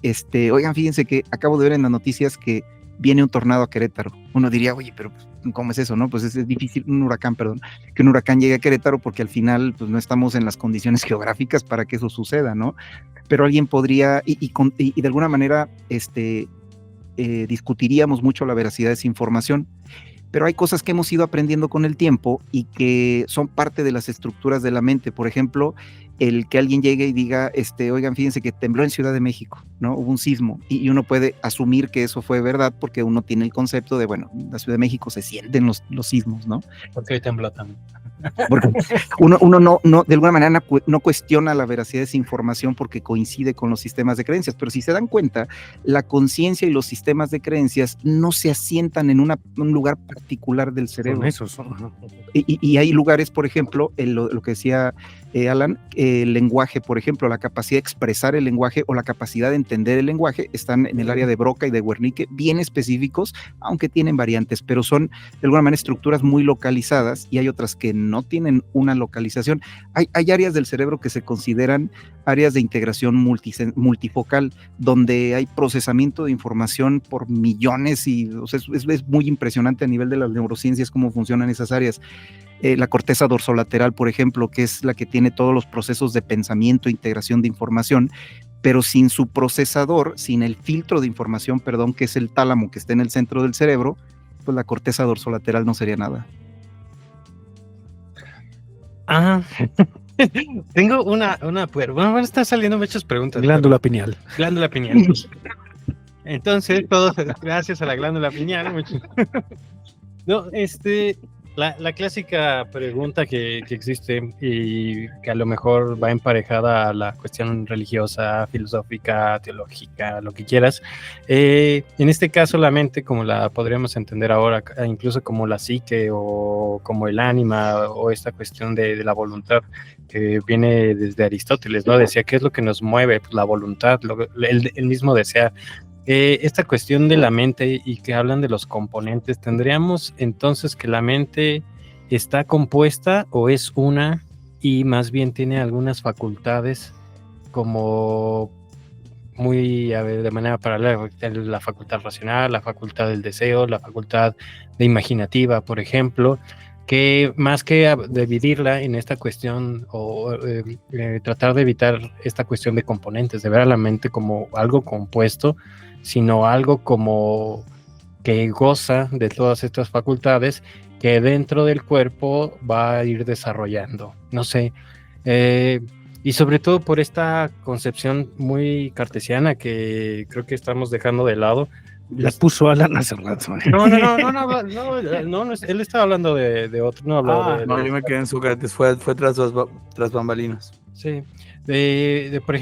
oigan, fíjense que acabo de ver en las noticias que viene un tornado a Querétaro. Uno diría, oye, pero ¿cómo es eso, no? Pues es difícil, que un huracán llegue a Querétaro porque al final pues no estamos en las condiciones geográficas para que eso suceda, ¿no? Pero alguien podría, y de alguna manera, discutiríamos mucho la veracidad de esa información, pero hay cosas que hemos ido aprendiendo con el tiempo y que son parte de las estructuras de la mente. Por ejemplo, el que alguien llegue y diga, oigan, fíjense que tembló en Ciudad de México, ¿no? Hubo un sismo, y uno puede asumir que eso fue verdad porque uno tiene el concepto de, bueno, en la Ciudad de México se sienten los sismos, ¿no? Porque hoy tembló también. Porque uno no, de alguna manera no cuestiona la veracidad de esa información porque coincide con los sistemas de creencias, pero si se dan cuenta, la conciencia y los sistemas de creencias no se asientan en un lugar particular del cerebro. Son esos. Y hay lugares, por ejemplo, lo que decía Alan, el lenguaje, por ejemplo, la capacidad de expresar el lenguaje o la capacidad de entender el lenguaje están en el área de Broca y de Wernicke, bien específicos, aunque tienen variantes, pero son de alguna manera estructuras muy localizadas, y hay otras que no tienen una localización. Hay áreas del cerebro que se consideran áreas de integración multifocal, donde hay procesamiento de información por millones, y o sea, es muy impresionante a nivel de las neurociencias cómo funcionan esas áreas. La corteza dorsolateral, por ejemplo, que es la que tiene todos los procesos de pensamiento, integración de información, pero sin su procesador, sin el filtro de información, perdón, que es el tálamo que está en el centro del cerebro, pues la corteza dorsolateral no sería nada. Tengo una bueno, están saliendo muchas preguntas. Glándula pineal. Glándula pineal. Entonces, todo gracias a la glándula pineal. No, la clásica pregunta que existe y que a lo mejor va emparejada a la cuestión religiosa, filosófica, teológica, lo que quieras. En este caso, la mente, como la podríamos entender ahora, incluso como la psique o como el ánima o esta cuestión de la voluntad, que viene desde Aristóteles, ¿no? Decía, ¿qué es lo que nos mueve? Pues la voluntad, él mismo desea. Esta cuestión de la mente y que hablan de los componentes, ¿tendríamos entonces que la mente está compuesta o es una y más bien tiene algunas facultades como muy de manera paralela, la facultad racional, la facultad del deseo, la facultad de imaginativa, por ejemplo, que más que dividirla en esta cuestión o tratar de evitar esta cuestión de componentes, de ver a la mente como algo compuesto, sino algo como que goza de todas estas facultades que dentro del cuerpo va a ir desarrollando. No sé, y sobre todo por esta concepción muy cartesiana que creo que estamos dejando de lado. La puso Alan hace rato. No, él estaba hablando de otro, no hablaba no, yo me quedé en Sócrates, fue tras bambalinas. Sí, por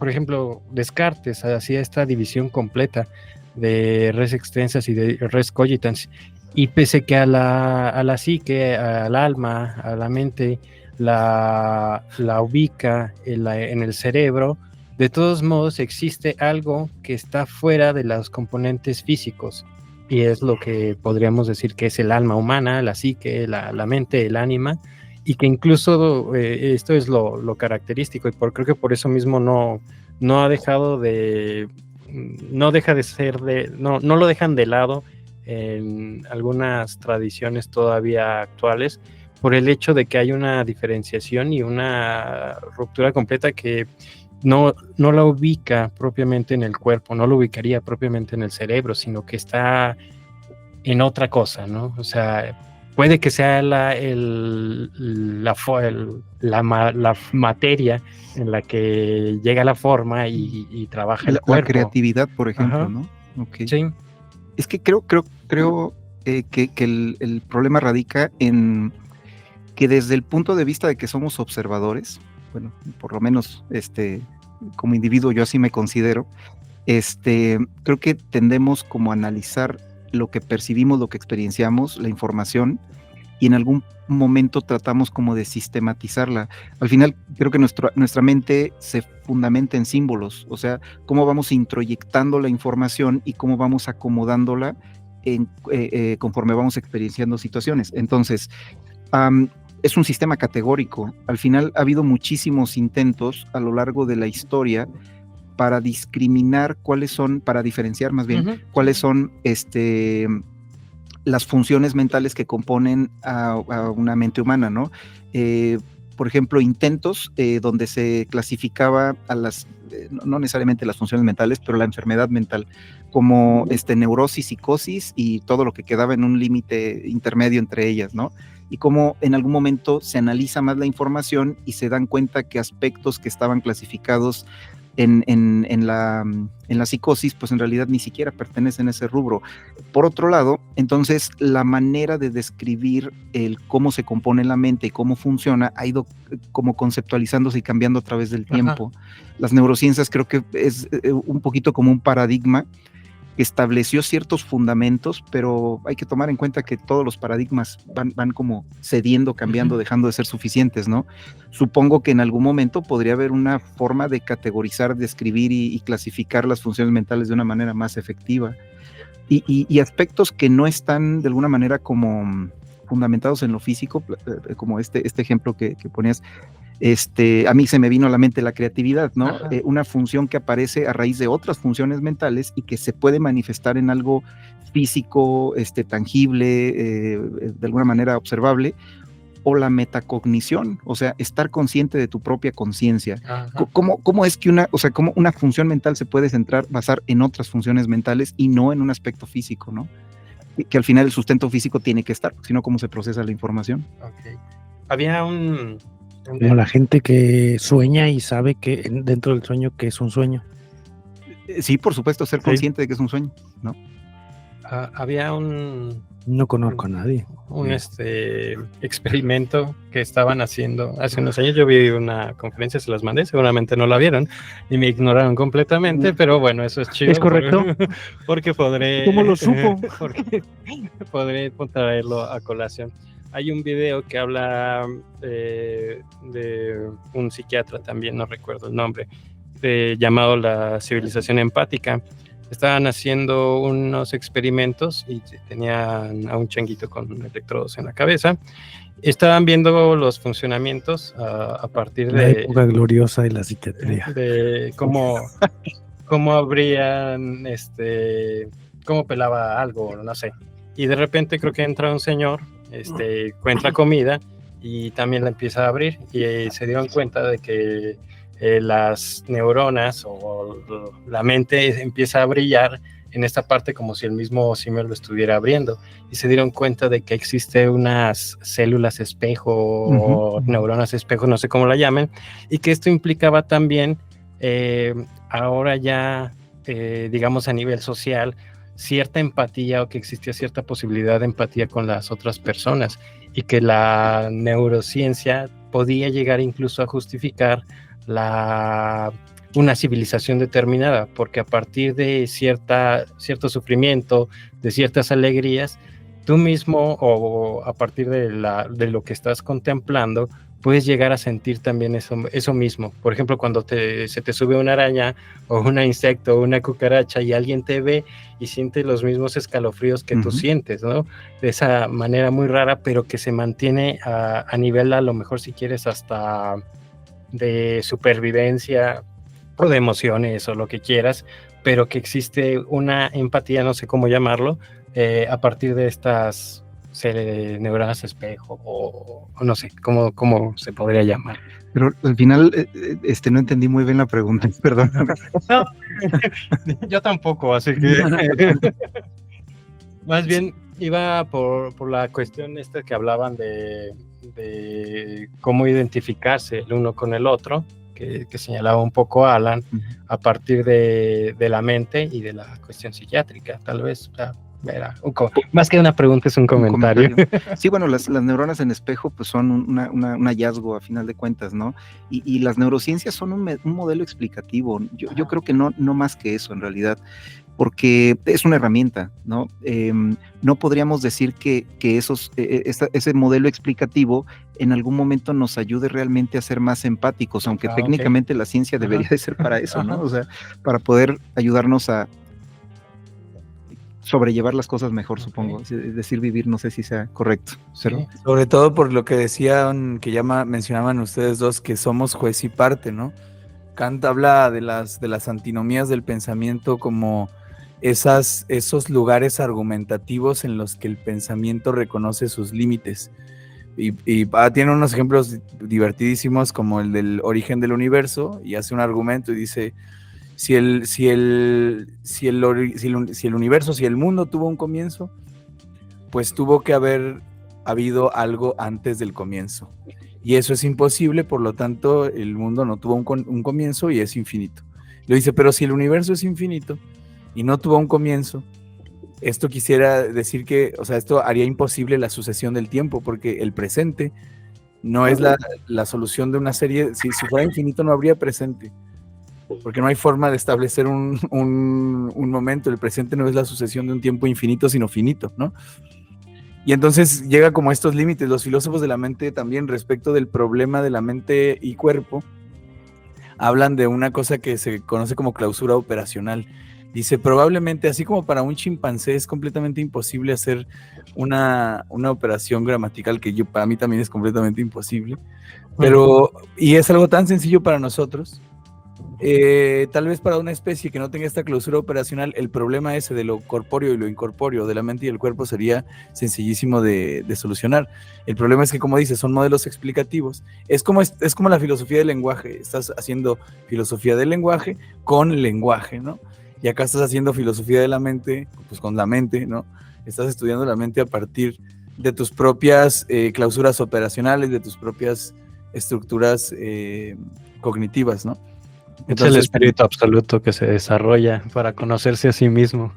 ejemplo, Descartes hacía esta división completa de res extensas y de res cogitans, y pese que a la psique, al alma, a la mente, la ubica en el cerebro, de todos modos existe algo que está fuera de los componentes físicos, y es lo que podríamos decir que es el alma humana, la psique, la mente, el ánima, y que incluso esto es lo característico, y creo que por eso mismo no ha dejado de, no deja de ser no lo dejan de lado en algunas tradiciones todavía actuales, por el hecho de que hay una diferenciación y una ruptura completa que no la ubica propiamente en el cuerpo, no lo ubicaría propiamente en el cerebro, sino que está en otra cosa, ¿no? O sea, puede que sea la materia en la que llega la forma y trabaja el cuerpo. La creatividad, por ejemplo. Ajá. ¿No? Okay. Sí. Es que creo que el problema radica en que desde el punto de vista de que somos observadores, bueno, por lo menos como individuo yo así me considero, creo que tendemos como a analizar lo que percibimos, lo que experienciamos, la información, y en algún momento tratamos como de sistematizarla. Al final creo que nuestra mente se fundamenta en símbolos, o sea, cómo vamos introyectando la información y cómo vamos acomodándola conforme vamos experienciando situaciones. Entonces, es un sistema categórico. Al final ha habido muchísimos intentos a lo largo de la historia para discriminar para diferenciar más bien, cuáles son las funciones mentales que componen a una mente humana, ¿no? Por ejemplo, intentos donde se clasificaba a no necesariamente las funciones mentales, pero la enfermedad mental, como neurosis, psicosis y todo lo que quedaba en un límite intermedio entre ellas, ¿no? y cómo en algún momento se analiza más la información y se dan cuenta que aspectos que estaban clasificados en la psicosis, pues en realidad ni siquiera pertenecen a ese rubro. Por otro lado, entonces la manera de describir el cómo se compone la mente y cómo funciona ha ido como conceptualizándose y cambiando a través del tiempo. Las neurociencias creo que es un poquito como un paradigma que estableció ciertos fundamentos, pero hay que tomar en cuenta que todos los paradigmas van como cediendo, cambiando, dejando de ser suficientes, ¿no? Supongo que en algún momento podría haber una forma de categorizar, describir y clasificar las funciones mentales de una manera más efectiva. Y aspectos que no están de alguna manera como fundamentados en lo físico, como este ejemplo que ponías, a mí se me vino a la mente la creatividad, ¿no? Una función que aparece a raíz de otras funciones mentales y que se puede manifestar en algo físico, tangible, de alguna manera observable, o la metacognición, o sea, estar consciente de tu propia conciencia. ¿Cómo es que cómo una función mental se puede basar en otras funciones mentales y no en un aspecto físico, ¿no? Que al final el sustento físico tiene que estar, sino cómo se procesa la información. Había como la gente que sueña y sabe que dentro del sueño que es un sueño. Sí, por supuesto, ser consciente de que es un sueño, ¿no? Había No conozco a nadie. un experimento que estaban haciendo hace unos años. Yo vi una conferencia, se las mandé, seguramente no la vieron y me ignoraron completamente, pero bueno, eso es chido. ¿Es correcto? Porque podré... ¿Cómo lo supo? Porque podré traerlo a colación. Hay un video que habla de un psiquiatra también, no recuerdo el nombre, llamado La civilización empática. Estaban haciendo unos experimentos y tenían a un changuito con electrodos en la cabeza. Estaban viendo los funcionamientos a partir de... La época gloriosa de la psiquiatría. De cómo abrían, cómo pelaba algo, no sé. Y de repente creo que entra un señor, encuentra comida y también la empieza a abrir y se dieron cuenta de que las neuronas o la mente empieza a brillar en esta parte como si el mismo simio lo estuviera abriendo y se dieron cuenta de que existe unas células espejo o neuronas espejo, no sé cómo la llamen, y que esto implicaba también ahora ya digamos a nivel social cierta empatía o que existía cierta posibilidad de empatía con las otras personas y que la neurociencia podía llegar incluso a justificar una civilización determinada, porque a partir de cierto sufrimiento, de ciertas alegrías, tú mismo o a partir de lo que estás contemplando, puedes llegar a sentir también eso mismo. Por ejemplo, cuando se te sube una araña o un insecto o una cucaracha y alguien te ve y siente los mismos escalofríos que tú sientes, ¿no? De esa manera muy rara, pero que se mantiene a nivel, a lo mejor si quieres, hasta de supervivencia o de emociones o lo que quieras, pero que existe una empatía, no sé cómo llamarlo, a partir de estas neuronas espejo o no sé cómo se podría llamar. Pero al final no entendí muy bien la pregunta, perdón. No, yo tampoco, así que más bien iba por la cuestión que hablaban de cómo identificarse el uno con el otro, que señalaba un poco Alan, a partir de la mente y de la cuestión psiquiátrica, tal vez. O sea, más que una pregunta, es un comentario. Sí, bueno, las neuronas en espejo pues son un hallazgo a final de cuentas, ¿no? Y las neurociencias son un modelo explicativo. Yo creo que no más que eso en realidad, porque es una herramienta, ¿no? No podríamos decir que ese modelo explicativo en algún momento nos ayude realmente a ser más empáticos, aunque técnicamente la ciencia debería de ser para eso, ¿no? O sea, para poder ayudarnos a sobrellevar las cosas mejor, supongo. Es decir, vivir, no sé si sea correcto. Sí. Sobre todo por lo que decían, que ya mencionaban ustedes dos, que somos juez y parte, ¿no? Kant habla de las antinomías del pensamiento como esos lugares argumentativos en los que el pensamiento reconoce sus límites. Y tiene unos ejemplos divertidísimos como el del origen del universo, y hace un argumento y dice: si el universo, si el mundo tuvo un comienzo, pues tuvo que haber habido algo antes del comienzo. Y eso es imposible, por lo tanto, el mundo no tuvo un comienzo y es infinito. Lo dice, pero si el universo es infinito y no tuvo un comienzo, esto quisiera decir que, o sea, esto haría imposible la sucesión del tiempo, porque el presente no es la solución de una serie. Si fuera infinito no habría presente, porque no hay forma de establecer un momento. El presente no es la sucesión de un tiempo infinito, sino finito, ¿no? Y entonces llega como a estos límites. Los filósofos de la mente también, respecto del problema de la mente y cuerpo, hablan de una cosa que se conoce como clausura operacional. Dice, probablemente, así como para un chimpancé es completamente imposible hacer una operación gramatical, que para mí también es completamente imposible, pero, y es algo tan sencillo para nosotros, tal vez para una especie que no tenga esta clausura operacional, el problema ese de lo corpóreo y lo incorpóreo, de la mente y el cuerpo, sería sencillísimo de solucionar. El problema es que, como dices, son modelos explicativos. Es como la filosofía del lenguaje. Estás haciendo filosofía del lenguaje con lenguaje, ¿no? Y acá estás haciendo filosofía de la mente, pues con la mente, ¿no? Estás estudiando la mente a partir de tus propias clausuras operacionales, de tus propias estructuras cognitivas, ¿no? Entonces, es el espíritu absoluto que se desarrolla para conocerse a sí mismo.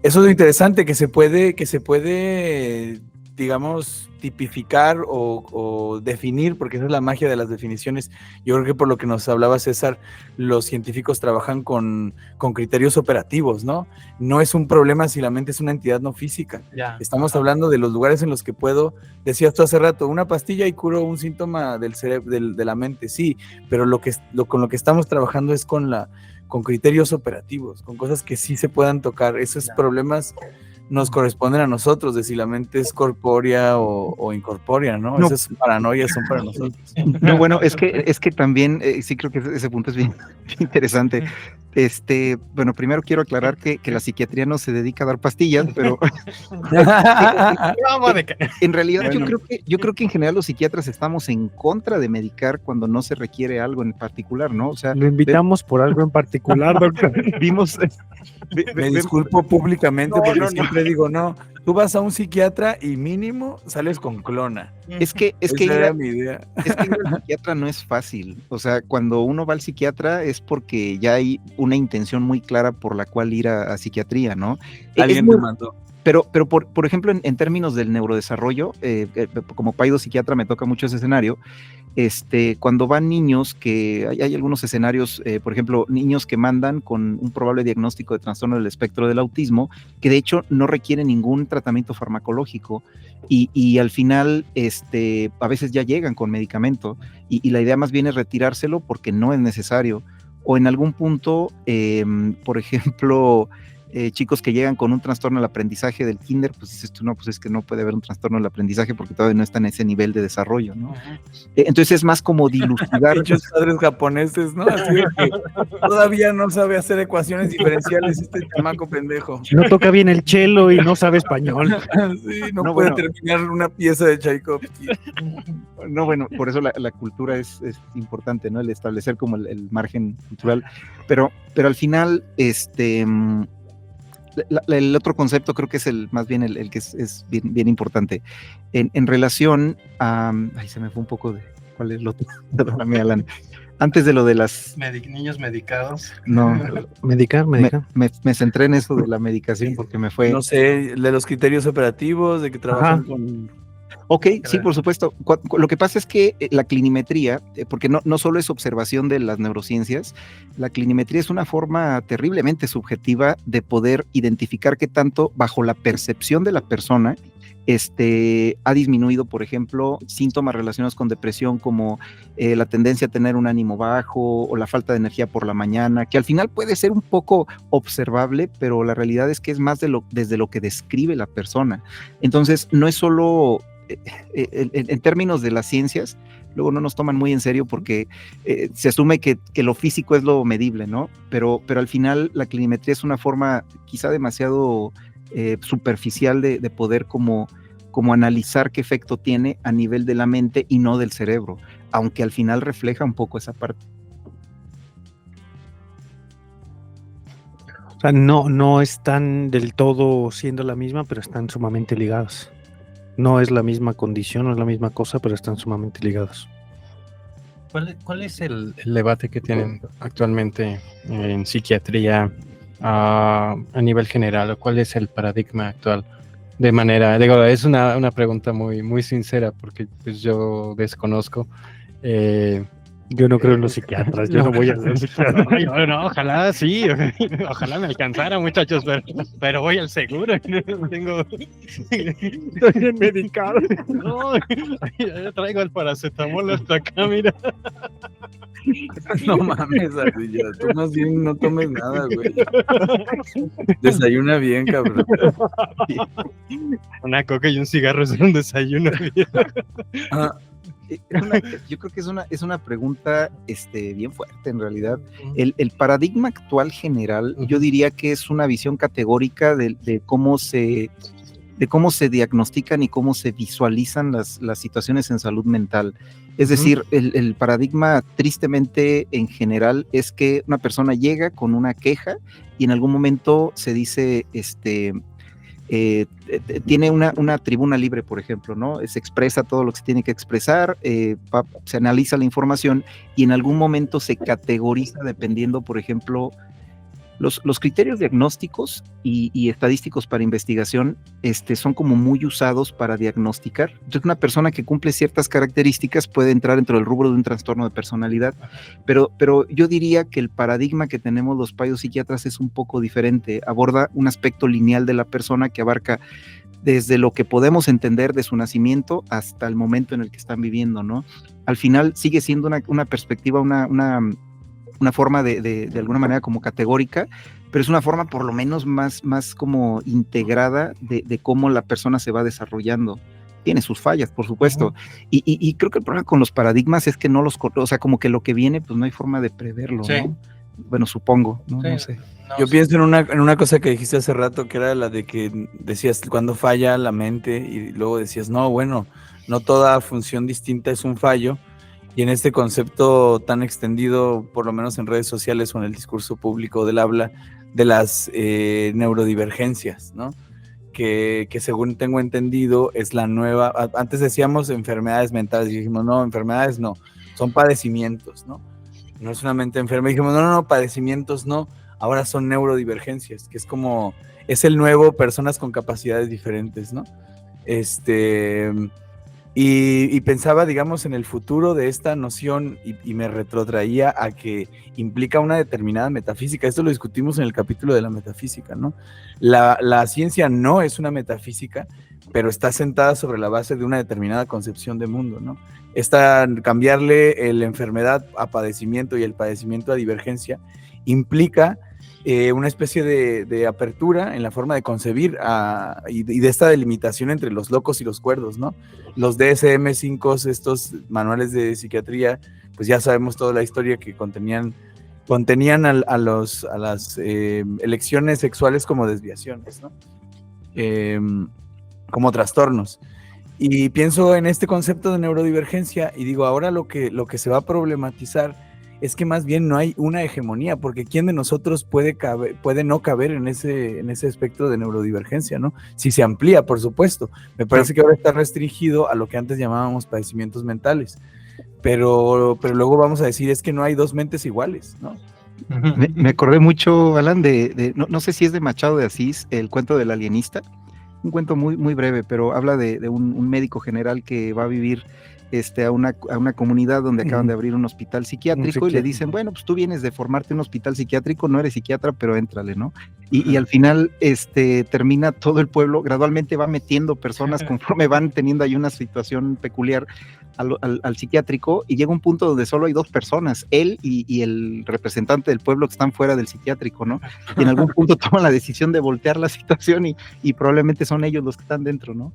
Eso es lo interesante, que se puede, digamos, tipificar o definir, porque esa es la magia de las definiciones. Yo creo que, por lo que nos hablaba César, los científicos trabajan con criterios operativos, ¿no? No es un problema si la mente es una entidad no física. Estamos hablando de los lugares en los que puedo, decías tú hace rato, una pastilla y curo un síntoma del cerebro, de la mente, sí, pero con lo que estamos trabajando es con criterios operativos, con cosas que sí se puedan tocar. Esos problemas nos corresponden a nosotros, de si la mente es corpórea o incorpórea, ¿no? No. Esas paranoias son para nosotros. No, bueno, es que también sí creo que ese punto es bien interesante. Bueno, primero quiero aclarar que la psiquiatría no se dedica a dar pastillas, pero en realidad Bueno. yo creo que en general los psiquiatras estamos en contra de medicar cuando no se requiere algo en particular, ¿no? O sea, Lo invitamos por algo en particular, doctor. vimos Me disculpo públicamente porque siempre digo, no, tú vas a un psiquiatra y mínimo sales con clona. es que Esa era mi idea. Es que ir al psiquiatra no es fácil. O sea, cuando uno va al psiquiatra es porque ya hay una intención muy clara por la cual ir a psiquiatría, ¿no? Alguien me mandó. Pero por ejemplo, en términos del neurodesarrollo, como paido psiquiatra me toca mucho ese escenario. Cuando van niños, que hay algunos escenarios, por ejemplo, niños que mandan con un probable diagnóstico de trastorno del espectro del autismo, que de hecho no requiere ningún tratamiento farmacológico, y al final a veces ya llegan con medicamento, y la idea más bien es retirárselo porque no es necesario. O en algún punto, por ejemplo, chicos que llegan con un trastorno del aprendizaje del kinder, pues dices tú, no, pues es que no puede haber un trastorno del aprendizaje porque todavía no está en ese nivel de desarrollo, ¿no? Entonces es más como dilucidar. Muchos padres japoneses, ¿no? Así de que todavía no sabe hacer ecuaciones diferenciales este chamaco pendejo. No toca bien el cello y no sabe español. Sí, no No, puede bueno. terminar una pieza de Tchaikovsky. No, bueno, por eso la cultura es importante, ¿no? El establecer como el margen cultural. Pero al final, el otro concepto creo que es más bien el que es bien importante. En relación a... Ay, se me fue un poco de... ¿Cuál es lo otro? Perdóname, Alan. Antes de lo de las... Niños medicados. No, Medicar. me centré en eso de la medicación porque me fue... No sé, de los criterios operativos, de que trabajan Ajá. con... Ok, sí, por supuesto. Lo que pasa es que la clinimetría, porque no solo es observación de las neurociencias, la clinimetría es una forma terriblemente subjetiva de poder identificar qué tanto, bajo la percepción de la persona, ha disminuido, por ejemplo, síntomas relacionados con depresión, como la tendencia a tener un ánimo bajo o la falta de energía por la mañana, que al final puede ser un poco observable, pero la realidad es que es más desde lo que describe la persona. Entonces, no es solo... en términos de las ciencias, luego no nos toman muy en serio porque se asume que lo físico es lo medible, ¿no? Pero al final la clinimetría es una forma quizá demasiado superficial de poder como analizar qué efecto tiene a nivel de la mente y no del cerebro, aunque al final refleja un poco esa parte. O sea, no están del todo siendo la misma, pero están sumamente ligados. No es la misma condición, no es la misma cosa, pero están sumamente ligadas. ¿Cuál es el debate que tienen actualmente en psiquiatría a nivel general? ¿Cuál es el paradigma actual? Digo, es una pregunta muy, muy sincera porque pues, yo desconozco. Yo no creo en los psiquiatras, yo no voy a ser psiquiatra. No, ojalá sí, ojalá me alcanzara, muchachos, pero voy al seguro. Estoy bien medicado. No, yo traigo el paracetamol hasta acá, mira. No mames, Ardilla, tú más bien no tomes nada, güey. Desayuna bien, cabrón. Una coca y un cigarro es un desayuno. Ah, Yo creo que es una pregunta bien fuerte en realidad. El paradigma actual general, yo diría que es una visión categórica de cómo se diagnostican y cómo se visualizan las situaciones en salud mental. Es decir, el paradigma tristemente en general es que una persona llega con una queja y en algún momento se dice, tiene una tribuna libre, por ejemplo, ¿no? Se expresa todo lo que se tiene que expresar, se analiza la información y en algún momento se categoriza dependiendo, por ejemplo, los criterios diagnósticos y estadísticos para investigación son como muy usados para diagnosticar. Entonces, una persona que cumple ciertas características puede entrar dentro del rubro de un trastorno de personalidad, pero yo diría que el paradigma que tenemos los psiquiatras es un poco diferente, aborda un aspecto lineal de la persona que abarca desde lo que podemos entender de su nacimiento hasta el momento en el que están viviendo, ¿no? Al final sigue siendo una perspectiva, una forma de alguna manera como categórica, pero es una forma por lo menos más como integrada de cómo la persona se va desarrollando. Tiene sus fallas, por supuesto, y creo que el problema con los paradigmas es que no los, o sea, como que lo que viene, pues no hay forma de preverlo, Sí. ¿no? Bueno, supongo, ¿no? Sí. No sé. Yo pienso en una cosa que dijiste hace rato, que era la de que decías cuando falla la mente, y luego decías, no, bueno, no toda función distinta es un fallo. Y en este concepto tan extendido, por lo menos en redes sociales o en el discurso público del habla, de las neurodivergencias, ¿no? Que según tengo entendido es la nueva, antes decíamos enfermedades mentales, y dijimos, no, enfermedades no, son padecimientos, ¿no? No es una mente enferma, y dijimos, no, padecimientos no, ahora son neurodivergencias, que es como, es el nuevo personas con capacidades diferentes, ¿no? Y pensaba, digamos, en el futuro de esta noción y me retrotraía a que implica una determinada metafísica. Esto lo discutimos en el capítulo de la metafísica, ¿no? La ciencia no es una metafísica, pero está sentada sobre la base de una determinada concepción de mundo, ¿no? Cambiarle la enfermedad a padecimiento y el padecimiento a divergencia implica una especie de apertura en la forma de concebir y de esta delimitación entre los locos y los cuerdos, ¿no? Los DSM-5, estos manuales de psiquiatría, pues ya sabemos toda la historia que contenían a las elecciones sexuales como desviaciones, ¿no? Como trastornos. Y pienso en este concepto de neurodivergencia y digo, ahora lo que se va a problematizar es que más bien no hay una hegemonía, porque ¿quién de nosotros puede no caber en ese espectro de neurodivergencia, ¿no? Si se amplía, por supuesto. Me parece que ahora está restringido a lo que antes llamábamos padecimientos mentales. Pero luego vamos a decir, es que no hay dos mentes iguales, ¿no? Me acordé mucho, Alan, no sé si es de Machado de Asís, el cuento del alienista, un cuento muy, muy breve, pero habla de un médico general que va a vivir a una comunidad donde acaban de abrir un hospital psiquiátrico y le dicen, bueno, pues tú vienes de formarte en un hospital psiquiátrico, no eres psiquiatra, pero éntrale, ¿no? Y al final termina todo el pueblo, gradualmente va metiendo personas conforme van teniendo ahí una situación peculiar al psiquiátrico y llega un punto donde solo hay dos personas, él y el representante del pueblo que están fuera del psiquiátrico, ¿no? Y en algún punto toman la decisión de voltear la situación y probablemente son ellos los que están dentro, ¿no?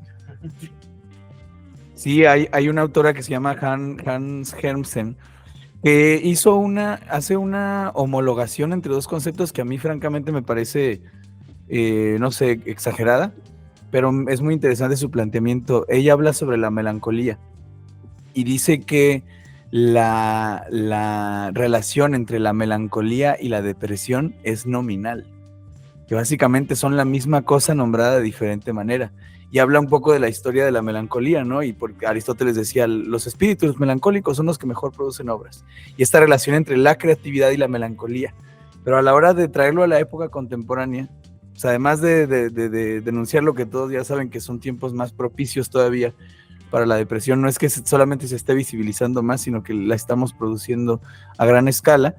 Sí, hay una autora que se llama Hans Hermsen, que hace una homologación entre dos conceptos que a mí francamente me parece, no sé, exagerada, pero es muy interesante su planteamiento. Ella habla sobre la melancolía y dice que la relación entre la melancolía y la depresión es nominal, que básicamente son la misma cosa nombrada de diferente manera. y habla un poco de la historia de la melancolía, ¿no? Y porque Aristóteles decía, los espíritus melancólicos son los que mejor producen obras, y esta relación entre la creatividad y la melancolía. Pero a la hora de traerlo a la época contemporánea, pues además de denunciar lo que todos ya saben, que son tiempos más propicios todavía para la depresión, no es que solamente se esté visibilizando más, sino que la estamos produciendo a gran escala.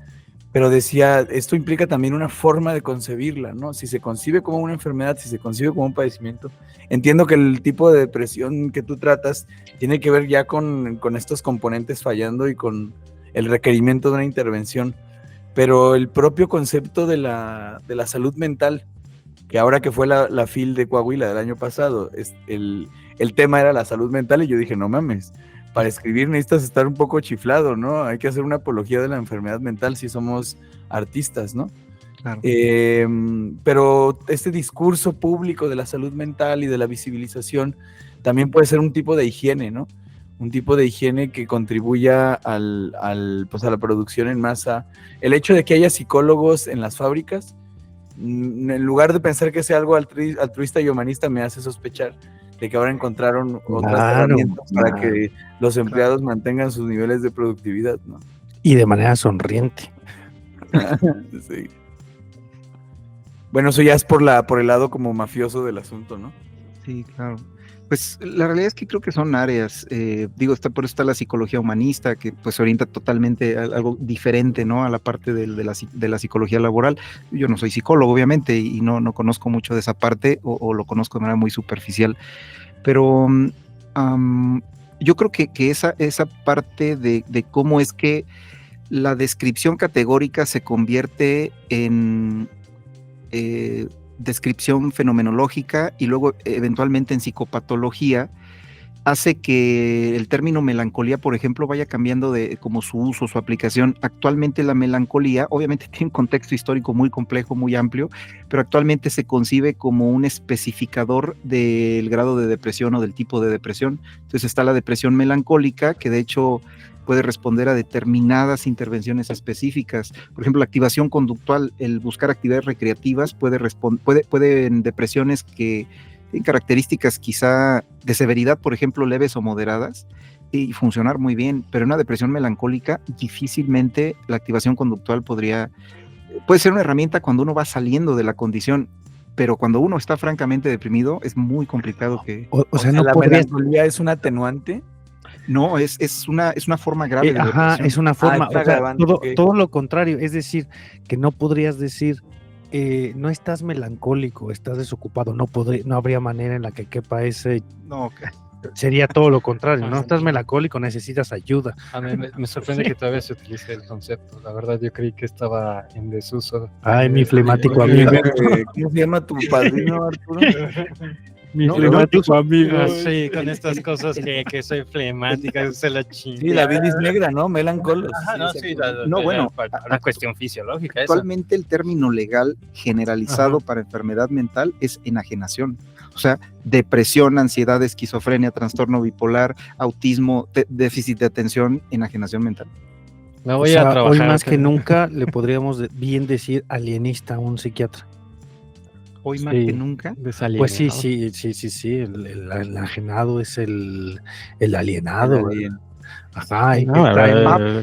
Pero decía, esto implica también una forma de concebirla, ¿no? Si se concibe como una enfermedad, si se concibe como un padecimiento, entiendo que el tipo de depresión que tú tratas tiene que ver ya con estos componentes fallando y con el requerimiento de una intervención, pero el propio concepto de la salud mental, que ahora que fue la FIL de Coahuila del año pasado, el tema era la salud mental, y yo dije, no mames, para escribir necesitas estar un poco chiflado, ¿no? Hay que hacer una apología de la enfermedad mental si somos artistas, ¿no? Claro. Pero este discurso público de la salud mental y de la visibilización también puede ser un tipo de higiene, ¿no? Un tipo de higiene que contribuya pues a la producción en masa. El hecho de que haya psicólogos en las fábricas, en lugar de pensar que sea algo altruista y humanista, me hace sospechar de que ahora encontraron otras herramientas para que los empleados mantengan sus niveles de productividad, ¿no? Y de manera sonriente. Sí. Bueno, eso ya es por el lado como mafioso del asunto, ¿no? Sí, claro. Pues la realidad es que creo que son áreas, por eso está la psicología humanista, que pues se orienta totalmente a algo diferente, ¿no? A la parte de la psicología laboral. Yo no soy psicólogo, obviamente, y no conozco mucho de esa parte, o lo conozco de manera muy superficial, pero yo creo que esa parte de cómo es que la descripción categórica se convierte en descripción fenomenológica y luego eventualmente en psicopatología, hace que el término melancolía, por ejemplo, vaya cambiando de como su uso, su aplicación. Actualmente la melancolía obviamente tiene un contexto histórico muy complejo, muy amplio, pero actualmente se concibe como un especificador del grado de depresión o del tipo de depresión. Entonces está la depresión melancólica, que de hecho puede responder a determinadas intervenciones específicas. Por ejemplo, la activación conductual, el buscar actividades recreativas, puede en depresiones que tienen características quizá de severidad, por ejemplo, leves o moderadas, y funcionar muy bien, pero en una depresión melancólica difícilmente la activación conductual puede ser una herramienta cuando uno va saliendo de la condición, pero cuando uno está francamente deprimido es muy complicado que... O sea, ¿la melancolía es un atenuante? No, es una forma grave de depresión. Es una forma, todo lo contrario, es decir, que no podrías decir, no estás melancólico, estás desocupado, no habría manera en la que quepa ese... No, sería todo lo contrario, no estás melancólico, necesitas ayuda. A mí me sorprende que todavía se utilice el concepto, la verdad yo creí que estaba en desuso. Ay, mi flemático amigo. ¿Cómo se llama tu padrino, Arturo? Mi flemático amigo. Sí, con estas cosas que soy flemática, se la chingada. Sí, la bilis negra, ¿no? Melancolos. Una cuestión fisiológica. Actualmente el término legal generalizado para enfermedad mental es enajenación. O sea, depresión, ansiedad, esquizofrenia, trastorno bipolar, autismo, déficit de atención, enajenación mental. La voy a trabajar. Hoy más que nunca le podríamos bien decir alienista a un psiquiatra. Hoy más que nunca. Pues sí, el enajenado es el alienado. Ajá,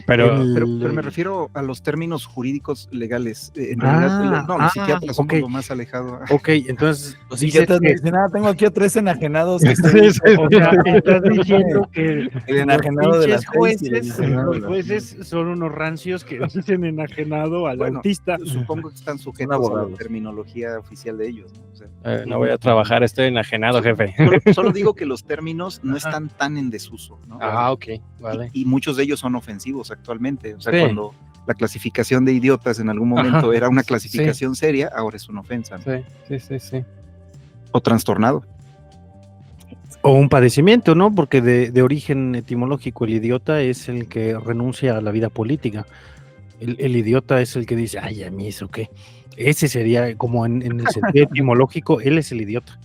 pero me refiero a los términos jurídicos legales. En realidad, los psiquiatras somos lo más alejado. Ok, entonces los psiquiatras me dicen, tengo aquí a 3 enajenados. Estás diciendo que el enajenado de las jueces, los jueces son unos rancios que dicen enajenado al autista. Supongo que están sujetos a la terminología oficial de ellos, ¿no? O sea, no voy a trabajar, estoy enajenado, jefe. Solo digo que los términos no están tan en desuso, ¿no? Ok, vale. Y muchos de ellos son ofensivos actualmente. O sea, cuando la clasificación de idiotas en algún momento era una clasificación seria, ahora es una ofensa, ¿no? Sí. O trastornado. O un padecimiento, ¿no? Porque de origen etimológico el idiota es el que renuncia a la vida política. El idiota es el que dice, ay, a mí eso qué. Ese sería como en el sentido etimológico, él es el idiota.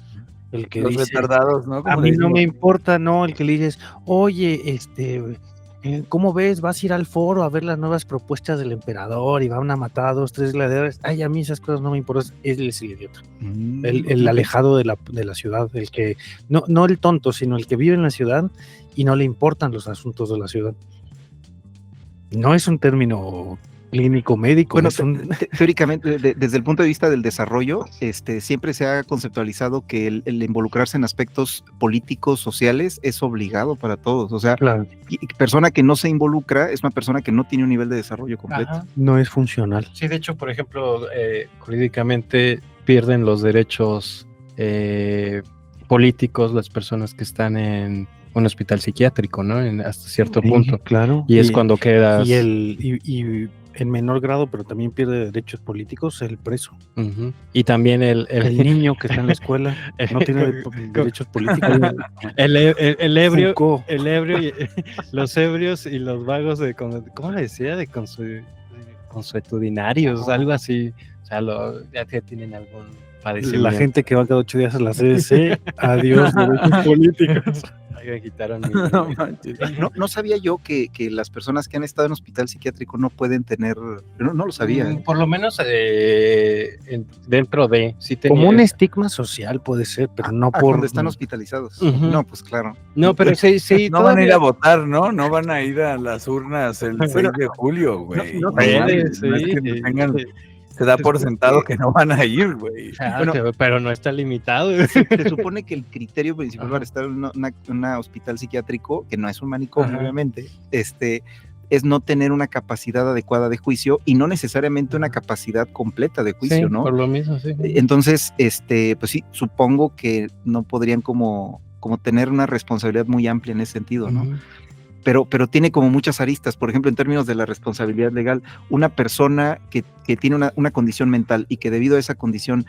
El que los dice, retardados, ¿no? A mí no me importa, ¿no? El que le dices, oye, ¿cómo ves? ¿Vas a ir al foro a ver las nuevas propuestas del emperador y van a matar a 2, 3 gladiadores? Ay, a mí esas cosas no me importan. Él es el idiota. El alejado de la ciudad, el que, no el tonto, sino el que vive en la ciudad y no le importan los asuntos de la ciudad. No es un término clínico médico. Bueno, es teóricamente, desde el punto de vista del desarrollo, siempre se ha conceptualizado que el involucrarse en aspectos políticos, sociales, es obligado para todos. O sea, claro, persona que no se involucra es una persona que no tiene un nivel de desarrollo completo. Ajá. no es funcional. Sí, de hecho, por ejemplo, jurídicamente pierden los derechos políticos las personas que están en un hospital psiquiátrico, ¿no? Hasta cierto punto. Claro. Y es cuando quedas... Y en menor grado, pero también pierde derechos políticos, el preso. Ujú. Y también el niño que está en la escuela no tiene derechos políticos. el ebrio, Foucault. el ebrio y, los ebrios y los vagos de, ¿cómo le decía? De consuetudinarios, algo así. O sea, ya tienen algún padecimiento. La gente que va cada 8 días a la CDC, adiós derechos políticos. Ahí me quitaron No manches. No sabía yo que las personas que han estado en hospital psiquiátrico no pueden tener, no lo sabía. Por lo menos dentro de... Sí tenía Como un estigma social puede ser, pero no por... Cuando están hospitalizados. Ujú. No, pues claro. No, pero sí No van a ir a todavía- votar, ¿no? No van a ir a las urnas el 6 de julio, güey. No, mames, no es que sí, tengan- sí. se da por sentado que no van a ir, güey. Bueno, Pero no está limitado. Se supone que el criterio principal para estar en un hospital psiquiátrico, que no es un manicomio, Ajá. obviamente, es no tener una capacidad adecuada de juicio y no necesariamente una capacidad completa de juicio, Sí, ¿no? por lo mismo, sí. Entonces, pues sí, supongo que no podrían como tener una responsabilidad muy amplia en ese sentido, ¿no? Ujú. Pero tiene como muchas aristas. Por ejemplo, en términos de la responsabilidad legal, una persona que tiene una condición mental y que debido a esa condición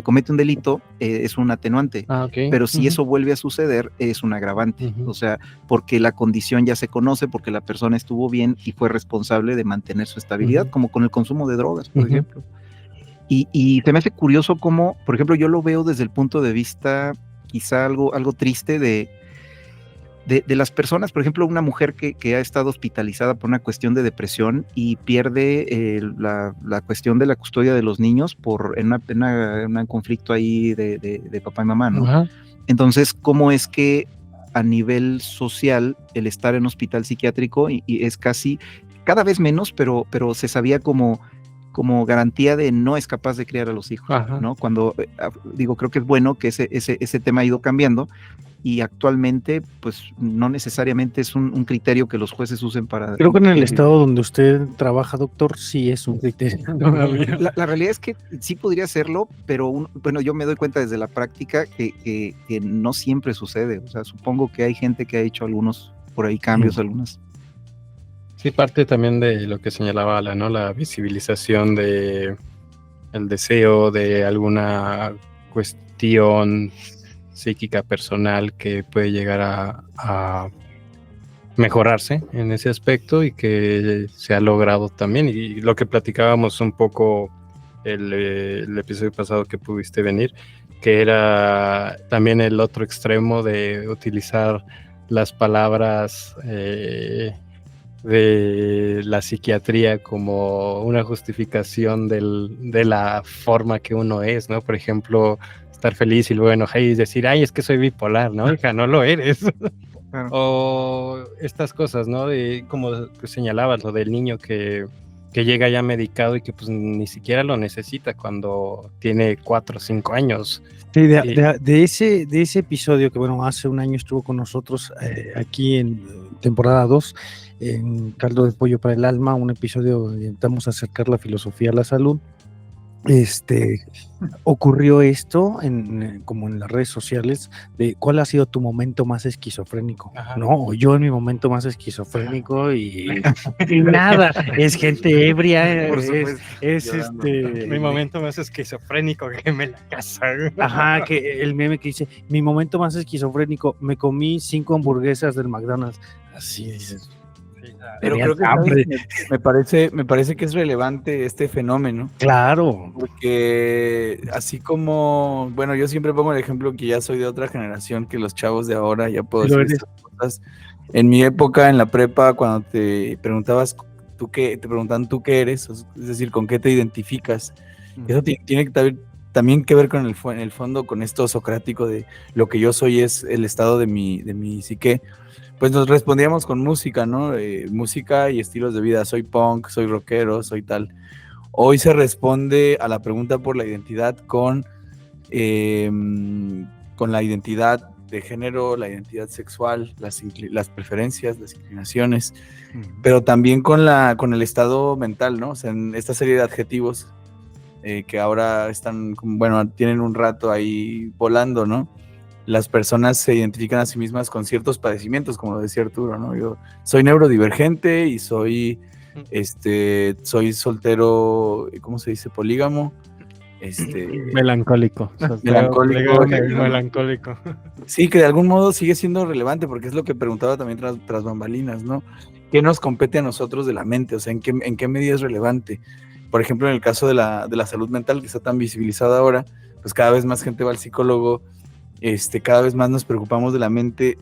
comete un delito, es un atenuante. Ah, ok. Pero si Ujú. eso vuelve a suceder, es un agravante. Ujú. O sea, porque la condición ya se conoce, porque la persona estuvo bien y fue responsable de mantener su estabilidad, Ujú. como con el consumo de drogas, por Ujú. ejemplo. Y se me hace curioso cómo, por ejemplo, yo lo veo desde el punto de vista quizá algo triste de las personas, por ejemplo, una mujer que ha estado hospitalizada por una cuestión de depresión y pierde la cuestión de la custodia de los niños en un conflicto ahí de papá y mamá, ¿no? Ajá. Entonces, ¿cómo es que a nivel social el estar en hospital psiquiátrico y es casi, cada vez menos, pero se sabía como garantía de no es capaz de criar a los hijos, Ajá. ¿no? Cuando, creo que es bueno que ese tema ha ido cambiando y actualmente, pues, no necesariamente es un criterio que los jueces usen para... Creo que en el estado donde usted trabaja, doctor, sí es un criterio. La realidad es que sí podría serlo, pero bueno, yo me doy cuenta desde la práctica que no siempre sucede. O sea, supongo que hay gente que ha hecho algunos por ahí cambios, algunas... Sí, parte también de lo que señalaba Ala, ¿no? La visibilización de el deseo de alguna cuestión psíquica personal que puede llegar a mejorarse en ese aspecto y que se ha logrado también. Y lo que platicábamos un poco el episodio pasado que pudiste venir, que era también el otro extremo de utilizar las palabras de la psiquiatría como una justificación de la forma que uno es, ¿no? Por ejemplo, estar feliz y luego enojar y decir, ay, es que soy bipolar, ¿no? Hija, no lo eres. Claro. O estas cosas, ¿no? De como señalabas, lo del niño que llega ya medicado y que pues ni siquiera lo necesita cuando tiene 4 o 5 años. Sí, de ese episodio que, bueno, hace un año estuvo con nosotros aquí en temporada 2, en Caldo de Pollo para el Alma, un episodio donde intentamos acercar la filosofía a la salud. Ocurrió esto como en las redes sociales de cuál ha sido tu momento más esquizofrénico. Ajá. No, yo en mi momento más esquizofrénico y nada, es gente ebria, Por supuesto, es llorando. Mi momento más esquizofrénico que me la casa. Ajá, que el meme que dice, mi momento más esquizofrénico, me comí 5 hamburguesas del McDonald's. Así dices, Pero Tenías creo que hambre. me parece que es relevante este fenómeno, Claro. porque así como, bueno, yo siempre pongo el ejemplo que ya soy de otra generación que los chavos de ahora, ya puedo Sí lo decir eres. estas cosas. En mi época, en la prepa, cuando te preguntabas te preguntaban tú qué eres, es decir, con qué te identificas. Eso tiene que también que ver con en el fondo con esto socrático de lo que yo soy es el estado de mi psique. Pues nos respondíamos con música, ¿no? Música y estilos de vida. Soy punk, soy rockero, soy tal. Hoy se responde a la pregunta por la identidad eh, con la identidad de género, la identidad sexual, las preferencias, las inclinaciones, pero también con el estado mental, ¿no? O sea, en esta serie de adjetivos que ahora están, bueno, tienen un rato ahí volando, ¿no? Las personas se identifican a sí mismas con ciertos padecimientos, como lo decía Arturo, ¿no? Yo soy neurodivergente y soy soltero, ¿cómo se dice? Polígamo. Melancólico. Melancólico. Melancólico. Sí, que de algún modo sigue siendo relevante, porque es lo que preguntaba también tras bambalinas, ¿no? ¿Qué nos compete a nosotros de la mente? O sea, ¿en qué medida es relevante? Por ejemplo, en el caso de la salud mental, que está tan visibilizada ahora, pues cada vez más gente va al psicólogo, cada vez más nos preocupamos de la mente.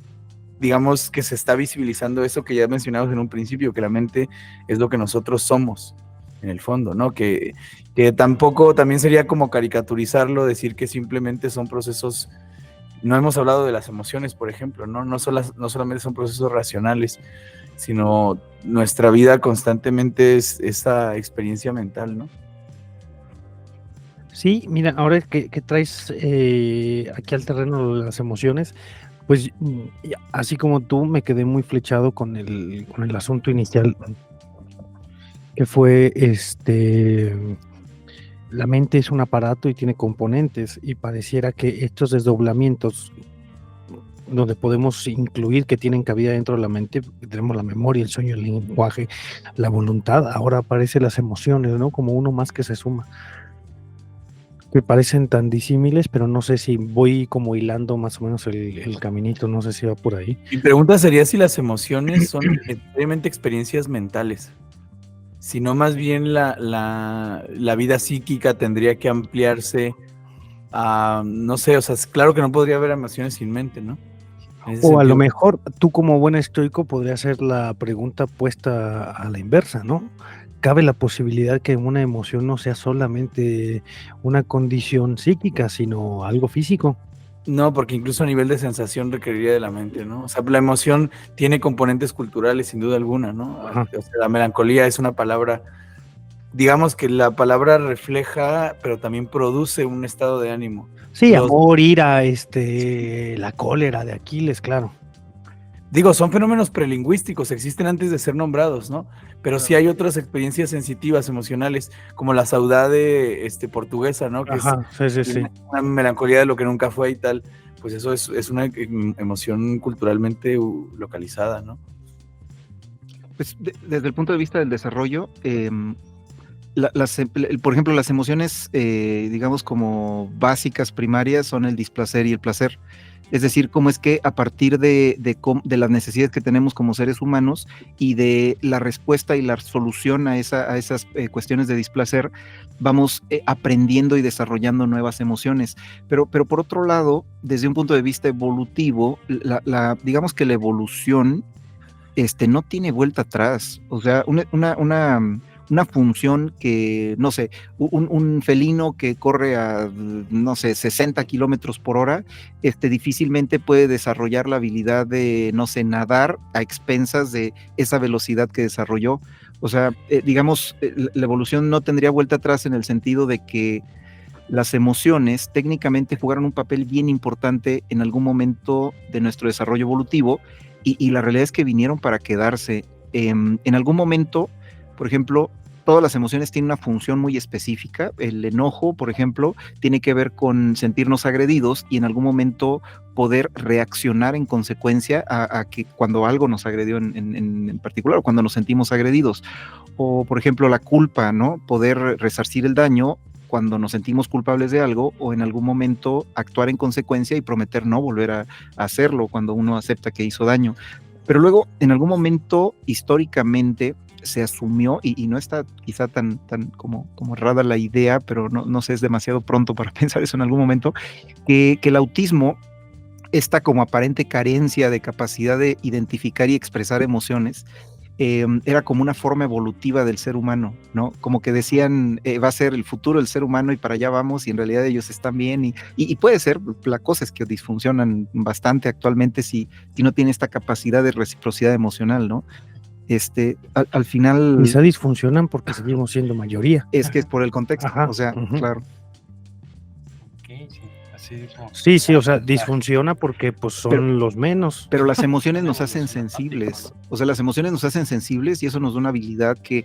Digamos que se está visibilizando eso que ya mencionamos en un principio, que la mente es lo que nosotros somos, en el fondo, ¿no? Que tampoco, también sería como caricaturizarlo, decir que simplemente son procesos. No hemos hablado de las emociones, por ejemplo, ¿no? No solamente son procesos racionales, sino nuestra vida constantemente es esa experiencia mental, ¿no? Sí, mira, ahora que traes aquí al terreno las emociones, pues así como tú me quedé muy flechado con el asunto inicial, que fue la mente es un aparato y tiene componentes, y pareciera que estos desdoblamientos donde podemos incluir que tienen cabida dentro de la mente, tenemos la memoria, el sueño, el lenguaje, la voluntad, ahora aparecen las emociones, ¿no? Como uno más que se suma, que parecen tan disímiles, pero no sé si voy como hilando más o menos el caminito, no sé si va por ahí. Mi pregunta sería si las emociones son necesariamente experiencias mentales, sino más bien la vida psíquica tendría que ampliarse a, no sé, o sea, claro que no podría haber emociones sin mente, ¿no? O a lo mejor tú como buen estoico podría hacer la pregunta puesta a la inversa, ¿no? Cabe la posibilidad que una emoción no sea solamente una condición psíquica, sino algo físico. No, porque incluso a nivel de sensación requeriría de la mente, ¿no? O sea, la emoción tiene componentes culturales, sin duda alguna, ¿no? Ajá. O sea, la melancolía es una palabra, digamos que la palabra refleja, pero también produce un estado de ánimo. Sí, amor, ira, la cólera de Aquiles, claro. Digo, son fenómenos prelingüísticos, existen antes de ser nombrados, ¿no? Pero sí hay otras experiencias sensitivas, emocionales, como la saudade portuguesa, ¿no? Que Ajá, es sí. una melancolía de lo que nunca fue y tal. Pues eso es una emoción culturalmente localizada, ¿no? Pues desde el punto de vista del desarrollo, por ejemplo, las emociones, digamos, como básicas, primarias, son el displacer y el placer. Es decir, cómo es que a partir de las necesidades que tenemos como seres humanos y de la respuesta y la solución a esas cuestiones de displacer, vamos aprendiendo y desarrollando nuevas emociones. Pero por otro lado, desde un punto de vista evolutivo, digamos que la evolución no tiene vuelta atrás. O sea, una función que, no sé, un felino que corre a, no sé, 60 kilómetros por hora, difícilmente puede desarrollar la habilidad de, no sé, nadar a expensas de esa velocidad que desarrolló. O sea, digamos, la evolución no tendría vuelta atrás en el sentido de que las emociones técnicamente jugaron un papel bien importante en algún momento de nuestro desarrollo evolutivo, y la realidad es que vinieron para quedarse. En algún momento, por ejemplo, todas las emociones tienen una función muy específica. El enojo, por ejemplo, tiene que ver con sentirnos agredidos y en algún momento poder reaccionar en consecuencia a que cuando algo nos agredió en particular, o cuando nos sentimos agredidos. O, por ejemplo, la culpa, ¿no? Poder resarcir el daño cuando nos sentimos culpables de algo, o en algún momento actuar en consecuencia y prometer no volver a hacerlo cuando uno acepta que hizo daño. Pero luego, en algún momento, históricamente, se asumió, y no está quizá tan como errada la idea, pero no sé, es demasiado pronto para pensar eso en algún momento, que el autismo, esta como aparente carencia de capacidad de identificar y expresar emociones, era como una forma evolutiva del ser humano, ¿no? Como que decían, va a ser el futuro del ser humano y para allá vamos, y en realidad ellos están bien, y puede ser, la cosa es que disfuncionan bastante actualmente si no tiene esta capacidad de reciprocidad emocional, ¿no? Al final... Quizá disfuncionan porque seguimos siendo mayoría. Es que es por el contexto, Ajá, o sea, claro. Sí, o sea, disfunciona porque pues son los menos. Pero las emociones nos hacen sensibles, o sea, las emociones nos hacen sensibles y eso nos da una habilidad que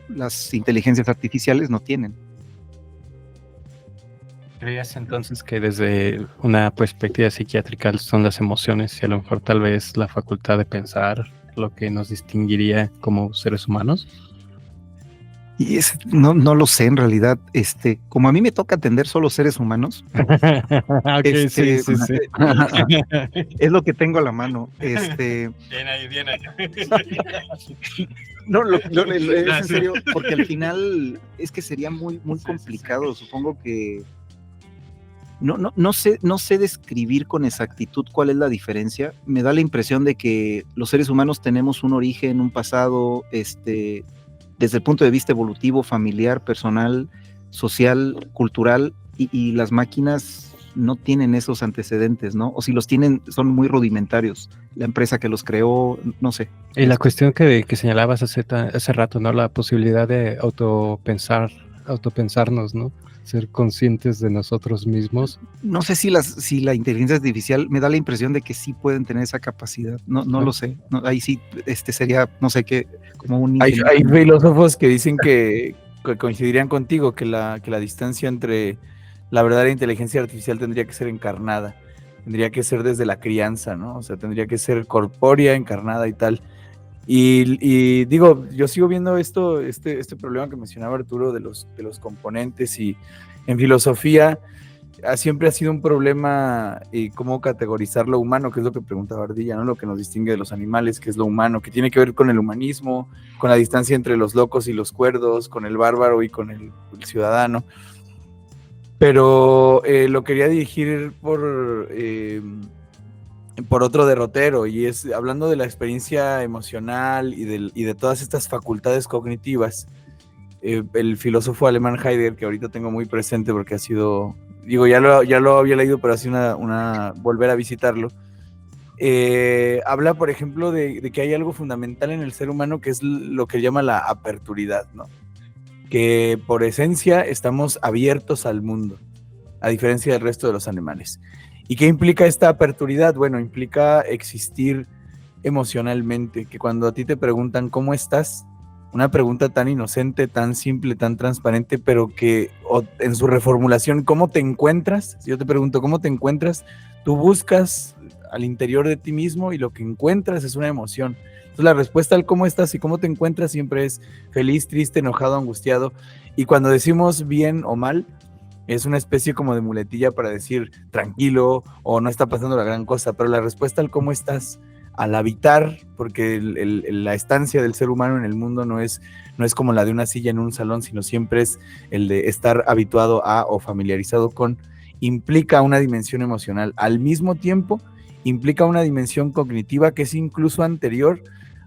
las inteligencias artificiales no tienen. ¿Creías entonces que desde una perspectiva psiquiátrica son las emociones y a lo mejor tal vez la facultad de pensar lo que nos distinguiría como seres humanos? Y no lo sé en realidad, como a mí me toca atender solo seres humanos, Okay, sí. es lo que tengo a la mano. Bien ahí. No, es en serio, porque al final es que sería muy complicado. Supongo que no sé describir con exactitud cuál es la diferencia. Me da la impresión de que los seres humanos tenemos un origen, un pasado, desde el punto de vista evolutivo, familiar, personal, social, cultural, y las máquinas no tienen esos antecedentes, ¿no? O si los tienen, son muy rudimentarios. La empresa que los creó, no sé. Y la cuestión que señalabas hace rato, ¿no? La posibilidad de autopensarnos, ¿no? Ser conscientes de nosotros mismos. No sé si la inteligencia artificial, me da la impresión de que sí pueden tener esa capacidad. No lo sé. No, ahí sí, sería, no sé qué, como un... Hay filósofos que dicen que coincidirían contigo, que la distancia entre la verdadera inteligencia artificial tendría que ser encarnada, tendría que ser desde la crianza, ¿no? O sea, tendría que ser corpórea, encarnada y tal. Y digo, yo sigo viendo este problema que mencionaba Arturo de los componentes, y en filosofía siempre ha sido un problema cómo categorizar lo humano, que es lo que preguntaba Ardilla, ¿no? Lo que nos distingue de los animales, que es lo humano, que tiene que ver con el humanismo, con la distancia entre los locos y los cuerdos, con el bárbaro y con el ciudadano. Pero lo quería dirigir por otro derrotero, y es hablando de la experiencia emocional y de todas estas facultades cognitivas. El filósofo alemán Heidegger, que ahorita tengo muy presente porque ha sido, digo, ya lo había leído, pero ha sido una volver a visitarlo, habla, por ejemplo, de que hay algo fundamental en el ser humano, que es lo que llama la aperturidad, ¿no? Que por esencia estamos abiertos al mundo, a diferencia del resto de los animales. ¿Y qué implica esta aperturidad? Bueno, implica existir emocionalmente, que cuando a ti te preguntan ¿cómo estás? Una pregunta tan inocente, tan simple, tan transparente, pero que en su reformulación, ¿cómo te encuentras? Si yo te pregunto ¿cómo te encuentras? Tú buscas al interior de ti mismo y lo que encuentras es una emoción. Entonces la respuesta al cómo estás y cómo te encuentras siempre es feliz, triste, enojado, angustiado. Y cuando decimos bien o mal, es una especie como de muletilla para decir tranquilo o no está pasando la gran cosa, pero la respuesta al cómo estás, al habitar, porque la estancia del ser humano en el mundo no es como la de una silla en un salón, sino siempre es el de estar habituado a o familiarizado con, implica una dimensión emocional. Al mismo tiempo, implica una dimensión cognitiva que es incluso anterior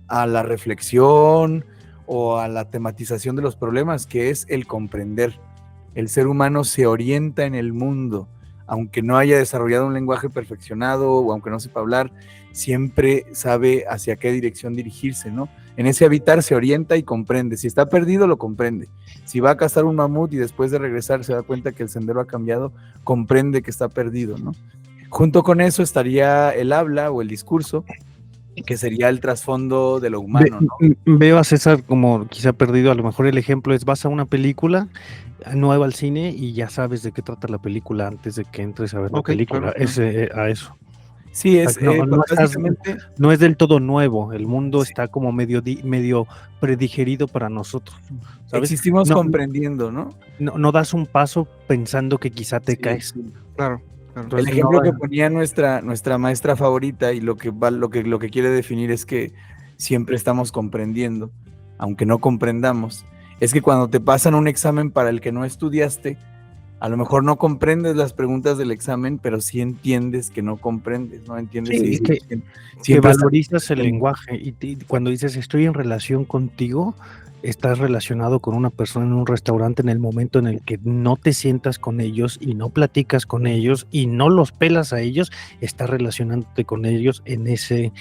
a la reflexión o a la tematización de los problemas, que es el comprender. El ser humano se orienta en el mundo, aunque no haya desarrollado un lenguaje perfeccionado o aunque no sepa hablar, siempre sabe hacia qué dirección dirigirse, ¿no? En ese habitar se orienta y comprende. Si está perdido, lo comprende. Si va a cazar un mamut y después de regresar se da cuenta que el sendero ha cambiado, comprende que está perdido, ¿no? Junto con eso estaría el habla o el discurso, que sería el trasfondo de lo humano, ¿no? Veo a César como quizá perdido. A lo mejor el ejemplo es: vas a una película nueva al cine y ya sabes de qué trata la película antes de que entres a ver la película. Claro. A eso. Sí, no es del todo nuevo. El mundo está como medio predigerido para nosotros, ¿sabes? Existimos comprendiendo, ¿no? No das un paso pensando que quizá te caes. Claro. claro. El ejemplo que ponía nuestra maestra favorita y lo que quiere definir es que siempre estamos comprendiendo, aunque no comprendamos. Es que cuando te pasan un examen para el que no estudiaste, a lo mejor no comprendes las preguntas del examen, pero sí entiendes que no comprendes, no entiendes. Sí, que siempre valorizas el lenguaje y cuando dices estoy en relación contigo, estás relacionado con una persona en un restaurante en el momento en el que no te sientas con ellos y no platicas con ellos y no los pelas a ellos, estás relacionándote con ellos en ese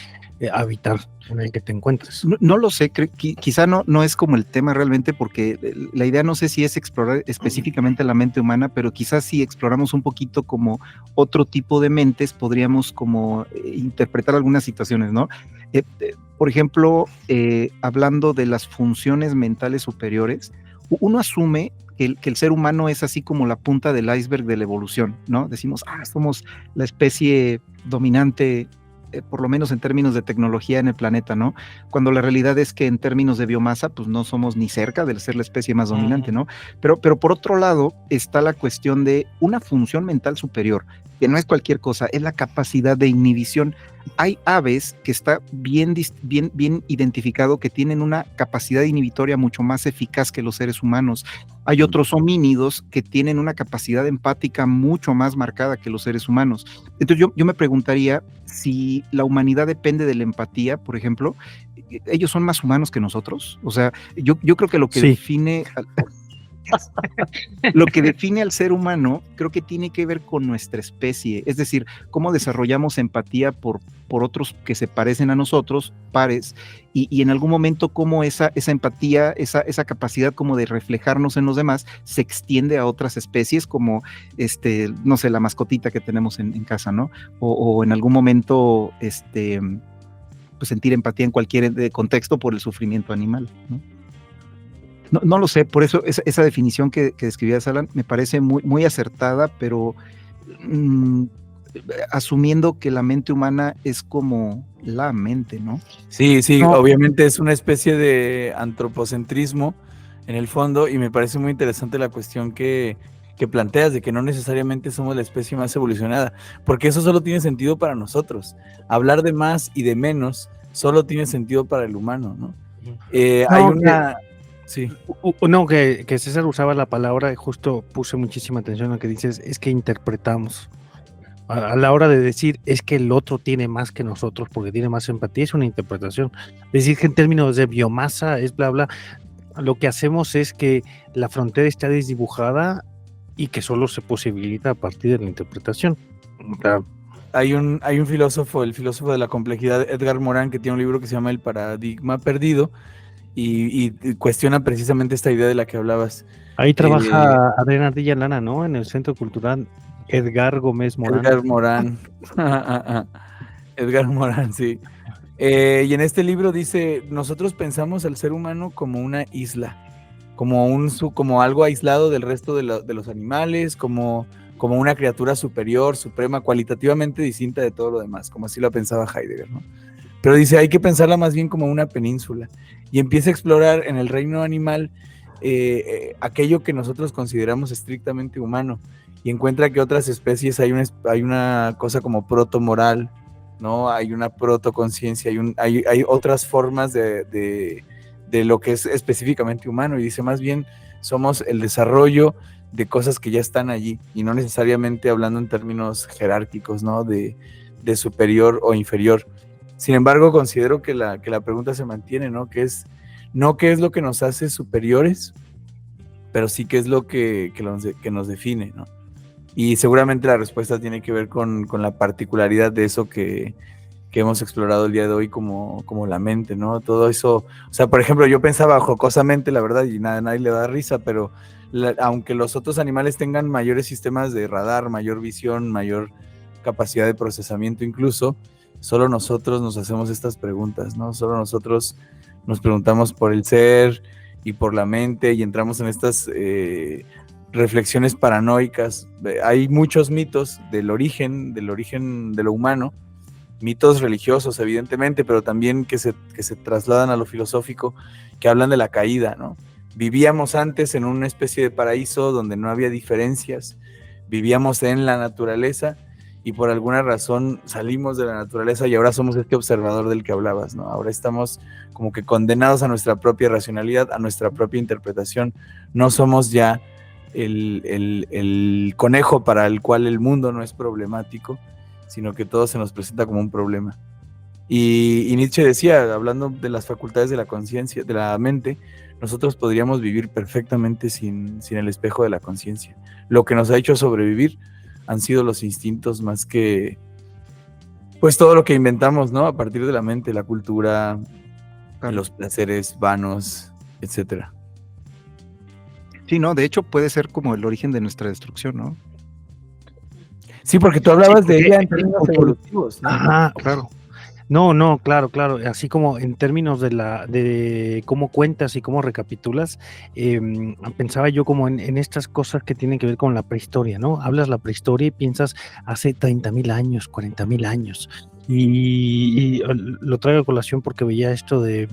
hábitat en el que te encuentras. No lo sé, quizá no es como el tema realmente, porque la idea no sé si es explorar específicamente la mente humana, pero quizás si exploramos un poquito como otro tipo de mentes, podríamos como interpretar algunas situaciones, ¿no? Por ejemplo, hablando de las funciones mentales superiores, uno asume que el ser humano es así como la punta del iceberg de la evolución, ¿no? Decimos, somos la especie dominante, por lo menos en términos de tecnología en el planeta, ¿no? Cuando la realidad es que en términos de biomasa, pues no somos ni cerca de ser la especie más dominante, ¿no? Pero por otro lado está la cuestión de una función mental superior, que no es cualquier cosa, es la capacidad de inhibición. Hay aves que está bien identificado que tienen una capacidad inhibitoria mucho más eficaz que los seres humanos. Hay otros homínidos que tienen una capacidad empática mucho más marcada que los seres humanos. Entonces yo me preguntaría si la humanidad depende de la empatía, por ejemplo. ¿Ellos son más humanos que nosotros? O sea, yo creo que lo que define al ser humano, creo que tiene que ver con nuestra especie, es decir, cómo desarrollamos empatía por otros que se parecen a nosotros, pares, y en algún momento cómo esa empatía, esa capacidad como de reflejarnos en los demás, se extiende a otras especies, como no sé, la mascotita que tenemos en casa, ¿no? O en algún momento, pues sentir empatía en cualquier contexto por el sufrimiento animal, ¿no? No lo sé, por eso esa definición que describía Alan me parece muy, muy acertada, pero asumiendo que la mente humana es como la mente, ¿no? Sí, obviamente es una especie de antropocentrismo en el fondo, y me parece muy interesante la cuestión que planteas de que no necesariamente somos la especie más evolucionada, porque eso solo tiene sentido para nosotros. Hablar de más y de menos solo tiene sentido para el humano, ¿no? Hay una... Sí. No, que César usaba la palabra, justo puse muchísima atención a lo que dices, es que interpretamos. A la hora de decir es que el otro tiene más que nosotros porque tiene más empatía, es una interpretación. Decir que en términos de biomasa es bla bla, lo que hacemos es que la frontera está desdibujada y que solo se posibilita a partir de la interpretación. Hay un filósofo, el filósofo de la complejidad, Edgar Morin, que tiene un libro que se llama El Paradigma Perdido, y cuestiona precisamente esta idea de la que hablabas. Ahí trabaja Adriana Ardilla Lana, ¿no? En el Centro Cultural Edgar Gómez Morán. Edgar Morán. Edgar Morán, sí. Y en este libro dice, nosotros pensamos al ser humano como una isla, como algo aislado del resto de los animales, como una criatura superior, suprema, cualitativamente distinta de todo lo demás, como así lo pensaba Heidegger, ¿no? Pero dice, hay que pensarla más bien como una península, y empieza a explorar en el reino animal aquello que nosotros consideramos estrictamente humano, y encuentra que otras especies hay una cosa como protomoral, ¿no? Hay una protoconciencia, hay otras formas de lo que es específicamente humano, y dice, más bien somos el desarrollo de cosas que ya están allí, y no necesariamente hablando en términos jerárquicos, ¿no? De superior o inferior. Sin embargo, considero que la pregunta se mantiene, ¿no? No qué es lo que nos hace superiores, pero sí qué es lo que nos define, ¿no? Y seguramente la respuesta tiene que ver con la particularidad de eso que hemos explorado el día de hoy como la mente, ¿no? Todo eso, o sea, por ejemplo, yo pensaba jocosamente, la verdad, y nadie le da risa, pero aunque los otros animales tengan mayores sistemas de radar, mayor visión, mayor capacidad de procesamiento incluso, solo nosotros nos hacemos estas preguntas, ¿no? Solo nosotros nos preguntamos por el ser y por la mente, y entramos en estas reflexiones paranoicas. Hay muchos mitos del origen de lo humano, mitos religiosos evidentemente, pero también que se trasladan a lo filosófico, que hablan de la caída, ¿no? Vivíamos antes en una especie de paraíso donde no había diferencias, vivíamos en la naturaleza, y por alguna razón salimos de la naturaleza y ahora somos este observador del que hablabas, ¿no? Ahora estamos como que condenados a nuestra propia racionalidad, a nuestra propia interpretación. No somos ya el conejo para el cual el mundo no es problemático, sino que todo se nos presenta como un problema. Y Nietzsche decía, hablando de las facultades de la conciencia, de la mente, nosotros podríamos vivir perfectamente sin el espejo de la conciencia. Lo que nos ha hecho sobrevivir han sido los instintos más que, pues todo lo que inventamos, ¿no? A partir de la mente, la cultura, los placeres vanos, etcétera. Sí, no, de hecho puede ser como el origen de nuestra destrucción, ¿no? Sí, porque tú hablabas de ella en términos evolutivos, ¿no? Ajá, claro. No, claro. Así como en términos de cómo cuentas y cómo recapitulas, pensaba yo como en estas cosas que tienen que ver con la prehistoria, ¿no? Hablas la prehistoria y piensas hace 30,000 años, 40,000 años. Y lo traigo a colación porque veía esto de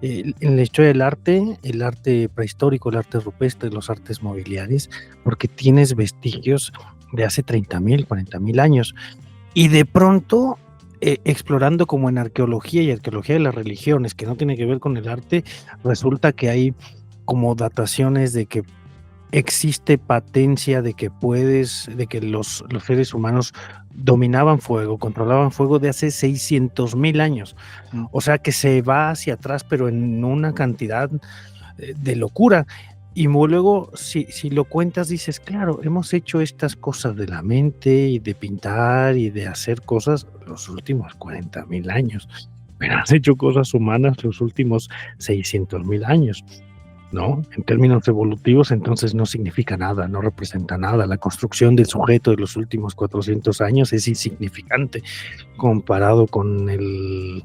en la historia del arte, el arte prehistórico, el arte rupestre, los artes mobiliarios, porque tienes vestigios de hace 30,000, 40,000 años. Y de pronto, explorando como en arqueología y arqueología de las religiones, que no tiene que ver con el arte, resulta que hay como dataciones de que existe patencia de que los seres humanos dominaban fuego, controlaban fuego de hace 600,000 años. O sea que se va hacia atrás, pero en una cantidad de locura. Y luego, si lo cuentas, dices, claro, hemos hecho estas cosas de la mente y de pintar y de hacer cosas los últimos 40,000 años, pero has hecho cosas humanas los últimos 600,000 años, ¿no? En términos evolutivos, entonces no significa nada, no representa nada. La construcción del sujeto de los últimos 400 años es insignificante comparado con el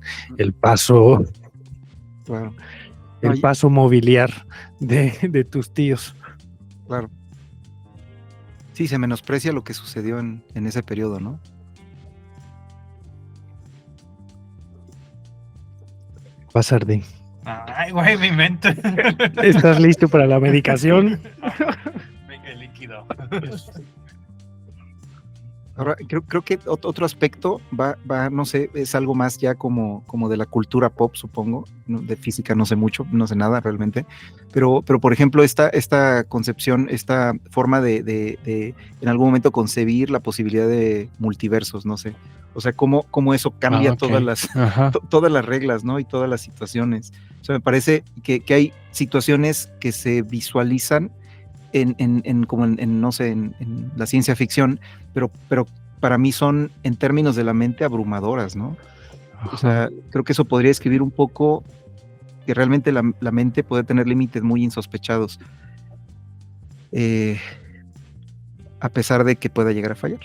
paso... Claro. El paso mobiliar de tus tíos. Claro. Sí, se menosprecia lo que sucedió en ese periodo, ¿no? Pasardín. Ay, güey, mi mente. ¿Estás listo para la medicación? Venga, el líquido. Ahora, creo que otro aspecto va, no sé, es algo más ya como de la cultura pop, supongo. De física no sé mucho, no sé nada realmente. Pero por ejemplo, esta concepción, esta forma de en algún momento concebir la posibilidad de multiversos, no sé. O sea, cómo eso cambia okay. todas las reglas, ¿no? Y todas las situaciones. O sea, me parece que hay situaciones que se visualizan no sé, en la ciencia ficción, pero para mí son, en términos de la mente, abrumadoras, ¿no? O sea, creo que eso podría escribir un poco que realmente la mente puede tener límites muy insospechados, a pesar de que pueda llegar a fallar.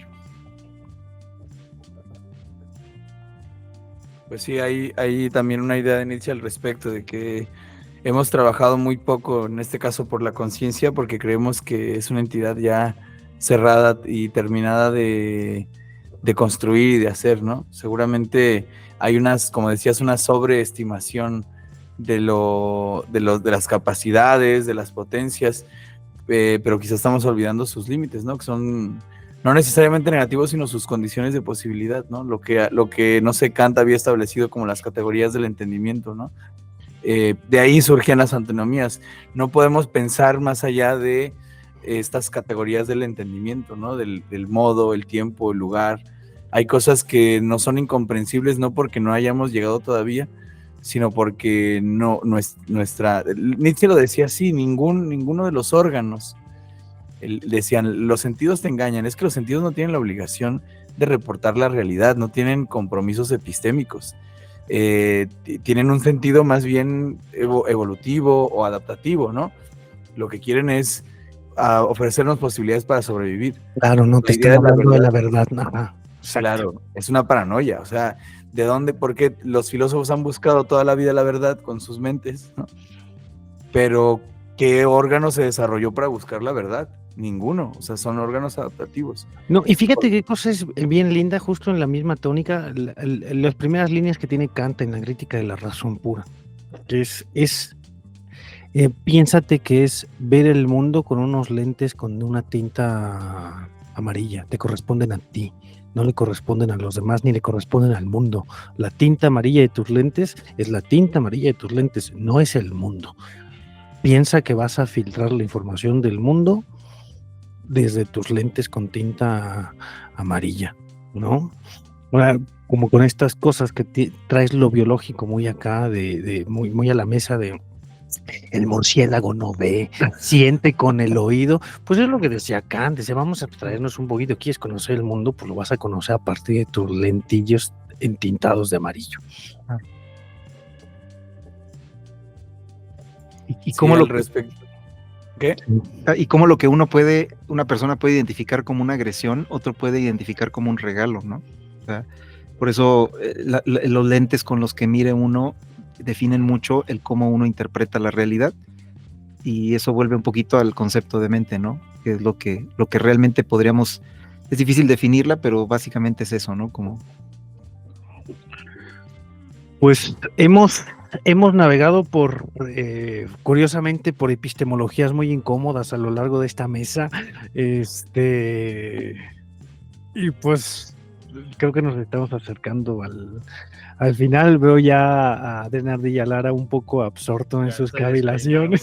Pues sí, hay también una idea de Nietzsche al respecto, de que hemos trabajado muy poco, en este caso por la conciencia, porque creemos que es una entidad ya cerrada y terminada de construir y de hacer, ¿no? Seguramente hay como decías, una sobreestimación de las capacidades, de las potencias, pero quizás estamos olvidando sus límites, ¿no? Que son no necesariamente negativos, sino sus condiciones de posibilidad, ¿no? Lo que no sé, Kant había establecido como las categorías del entendimiento, ¿no? De ahí surgían las antinomías. No podemos pensar más allá de estas categorías del entendimiento, ¿no? Del modo, el tiempo, el lugar. Hay cosas que no son incomprensibles, no porque no hayamos llegado todavía, sino porque Nietzsche lo decía así, ninguno de los órganos, decían, los sentidos te engañan. Es que los sentidos no tienen la obligación de reportar la realidad, no tienen compromisos epistémicos. Tienen un sentido más bien evolutivo o adaptativo, ¿no? Lo que quieren es ofrecernos posibilidades para sobrevivir. Claro, no te estoy hablando de la verdad, nada. Claro, es una paranoia, o sea, ¿de dónde? Porque los filósofos han buscado toda la vida la verdad con sus mentes, ¿no? Pero ¿qué órgano se desarrolló para buscar la verdad? Ninguno, o sea, son órganos adaptativos. No, y fíjate qué cosa es bien linda, justo en la misma tónica, las primeras líneas que tiene Kant en la crítica de la razón pura, que piénsate que es ver el mundo con unos lentes con una tinta amarilla, te corresponden a ti, no le corresponden a los demás ni le corresponden al mundo. La tinta amarilla de tus lentes es la tinta amarilla de tus lentes, no es el mundo. Piensa que vas a filtrar la información del mundo desde tus lentes con tinta amarilla, ¿no? Ahora, como con estas cosas que traes lo biológico muy acá, muy a la mesa de el murciélago no ve, siente con el oído, pues es lo que decía Kant, decía, vamos a traernos un poquito, quieres conocer el mundo, pues lo vas a conocer a partir de tus lentillos entintados de amarillo. ¿Y cómo Sí, lo al respecto? ¿Qué? y cómo lo que una persona puede identificar como una agresión, otro puede identificar como un regalo, ¿no? O sea, por eso los lentes con los que mire uno definen mucho el cómo uno interpreta la realidad, y eso vuelve un poquito al concepto de mente, ¿no? Que es lo que realmente podríamos, es difícil definirla, pero básicamente es eso, ¿no? Como Pues hemos navegado curiosamente, por epistemologías muy incómodas a lo largo de esta mesa, y pues creo que nos estamos acercando al final. Veo ya a Denardi y a Lara un poco absorto en sus cavilaciones.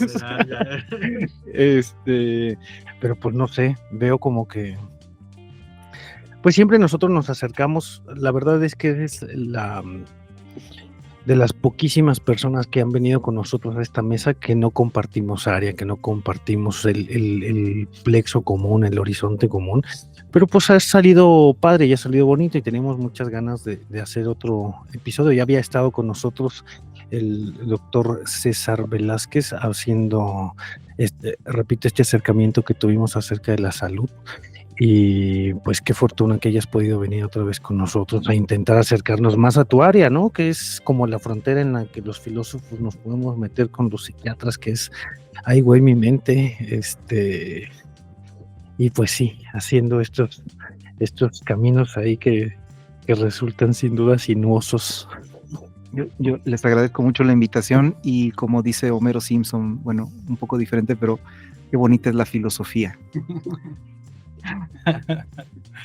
Pero pues no sé, veo como que pues siempre nosotros nos acercamos. La verdad es que es de las poquísimas personas que han venido con nosotros a esta mesa que no compartimos área, que no compartimos el plexo común, el horizonte común, pero pues ha salido padre y ha salido bonito y tenemos muchas ganas de hacer otro episodio. Ya había estado con nosotros el doctor César Velázquez haciendo, repito, este acercamiento que tuvimos acerca de la salud. Y pues qué fortuna que hayas podido venir otra vez con nosotros a intentar acercarnos más a tu área, ¿no? Que es como la frontera en la que los filósofos nos podemos meter con los psiquiatras, que es, ay güey, mi mente, y pues sí, haciendo estos caminos ahí que resultan sin duda sinuosos. yo les agradezco mucho la invitación, y como dice Homero Simpson, bueno, un poco diferente, pero qué bonita es la filosofía.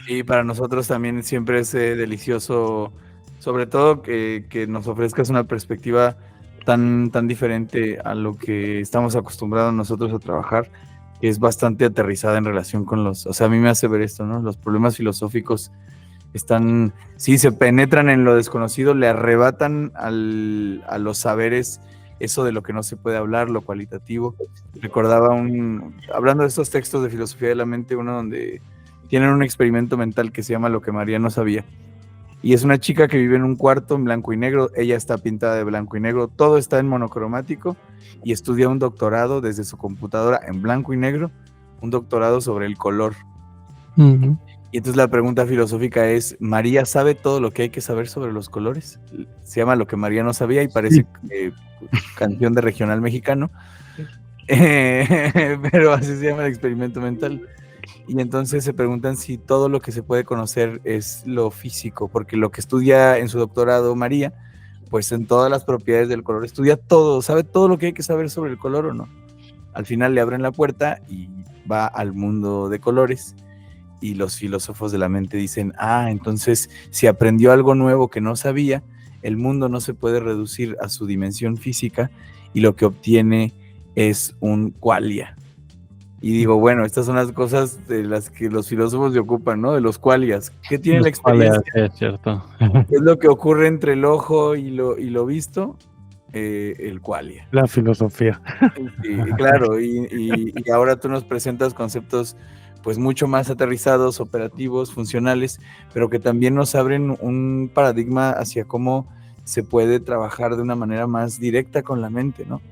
Y para nosotros también siempre es delicioso, sobre todo que nos ofrezcas una perspectiva tan diferente a lo que estamos acostumbrados nosotros a trabajar, que es bastante aterrizada en relación con o sea, a mí me hace ver esto, ¿no? Los problemas filosóficos sí, se penetran en lo desconocido, le arrebatan a los saberes eso de lo que no se puede hablar, lo cualitativo. Recordaba hablando de estos textos de filosofía de la mente, uno donde tienen un experimento mental que se llama Lo que María no sabía. Y es una chica que vive en un cuarto en blanco y negro, ella está pintada de blanco y negro, todo está en monocromático, y estudia un doctorado desde su computadora en blanco y negro, un doctorado sobre el color. Uh-huh. Y entonces la pregunta filosófica es, ¿María sabe todo lo que hay que saber sobre los colores? Se llama Lo que María no sabía y parece canción de regional mexicano, pero así se llama el experimento mental. Y entonces se preguntan si todo lo que se puede conocer es lo físico, porque lo que estudia en su doctorado María, pues en todas las propiedades del color, estudia todo, sabe todo lo que hay que saber sobre el color o no. Al final le abren la puerta y va al mundo de colores. Y los filósofos de la mente dicen, entonces si aprendió algo nuevo que no sabía, el mundo no se puede reducir a su dimensión física y lo que obtiene es un qualia. Y digo, bueno, estas son las cosas de las que los filósofos se ocupan, ¿no? De los qualias. ¿Qué tiene la experiencia? Es cierto. ¿Qué es lo que ocurre entre el ojo y lo visto? El qualia. La filosofía. Sí, claro, y ahora tú nos presentas conceptos pues mucho más aterrizados, operativos, funcionales, pero que también nos abren un paradigma hacia cómo se puede trabajar de una manera más directa con la mente, ¿no?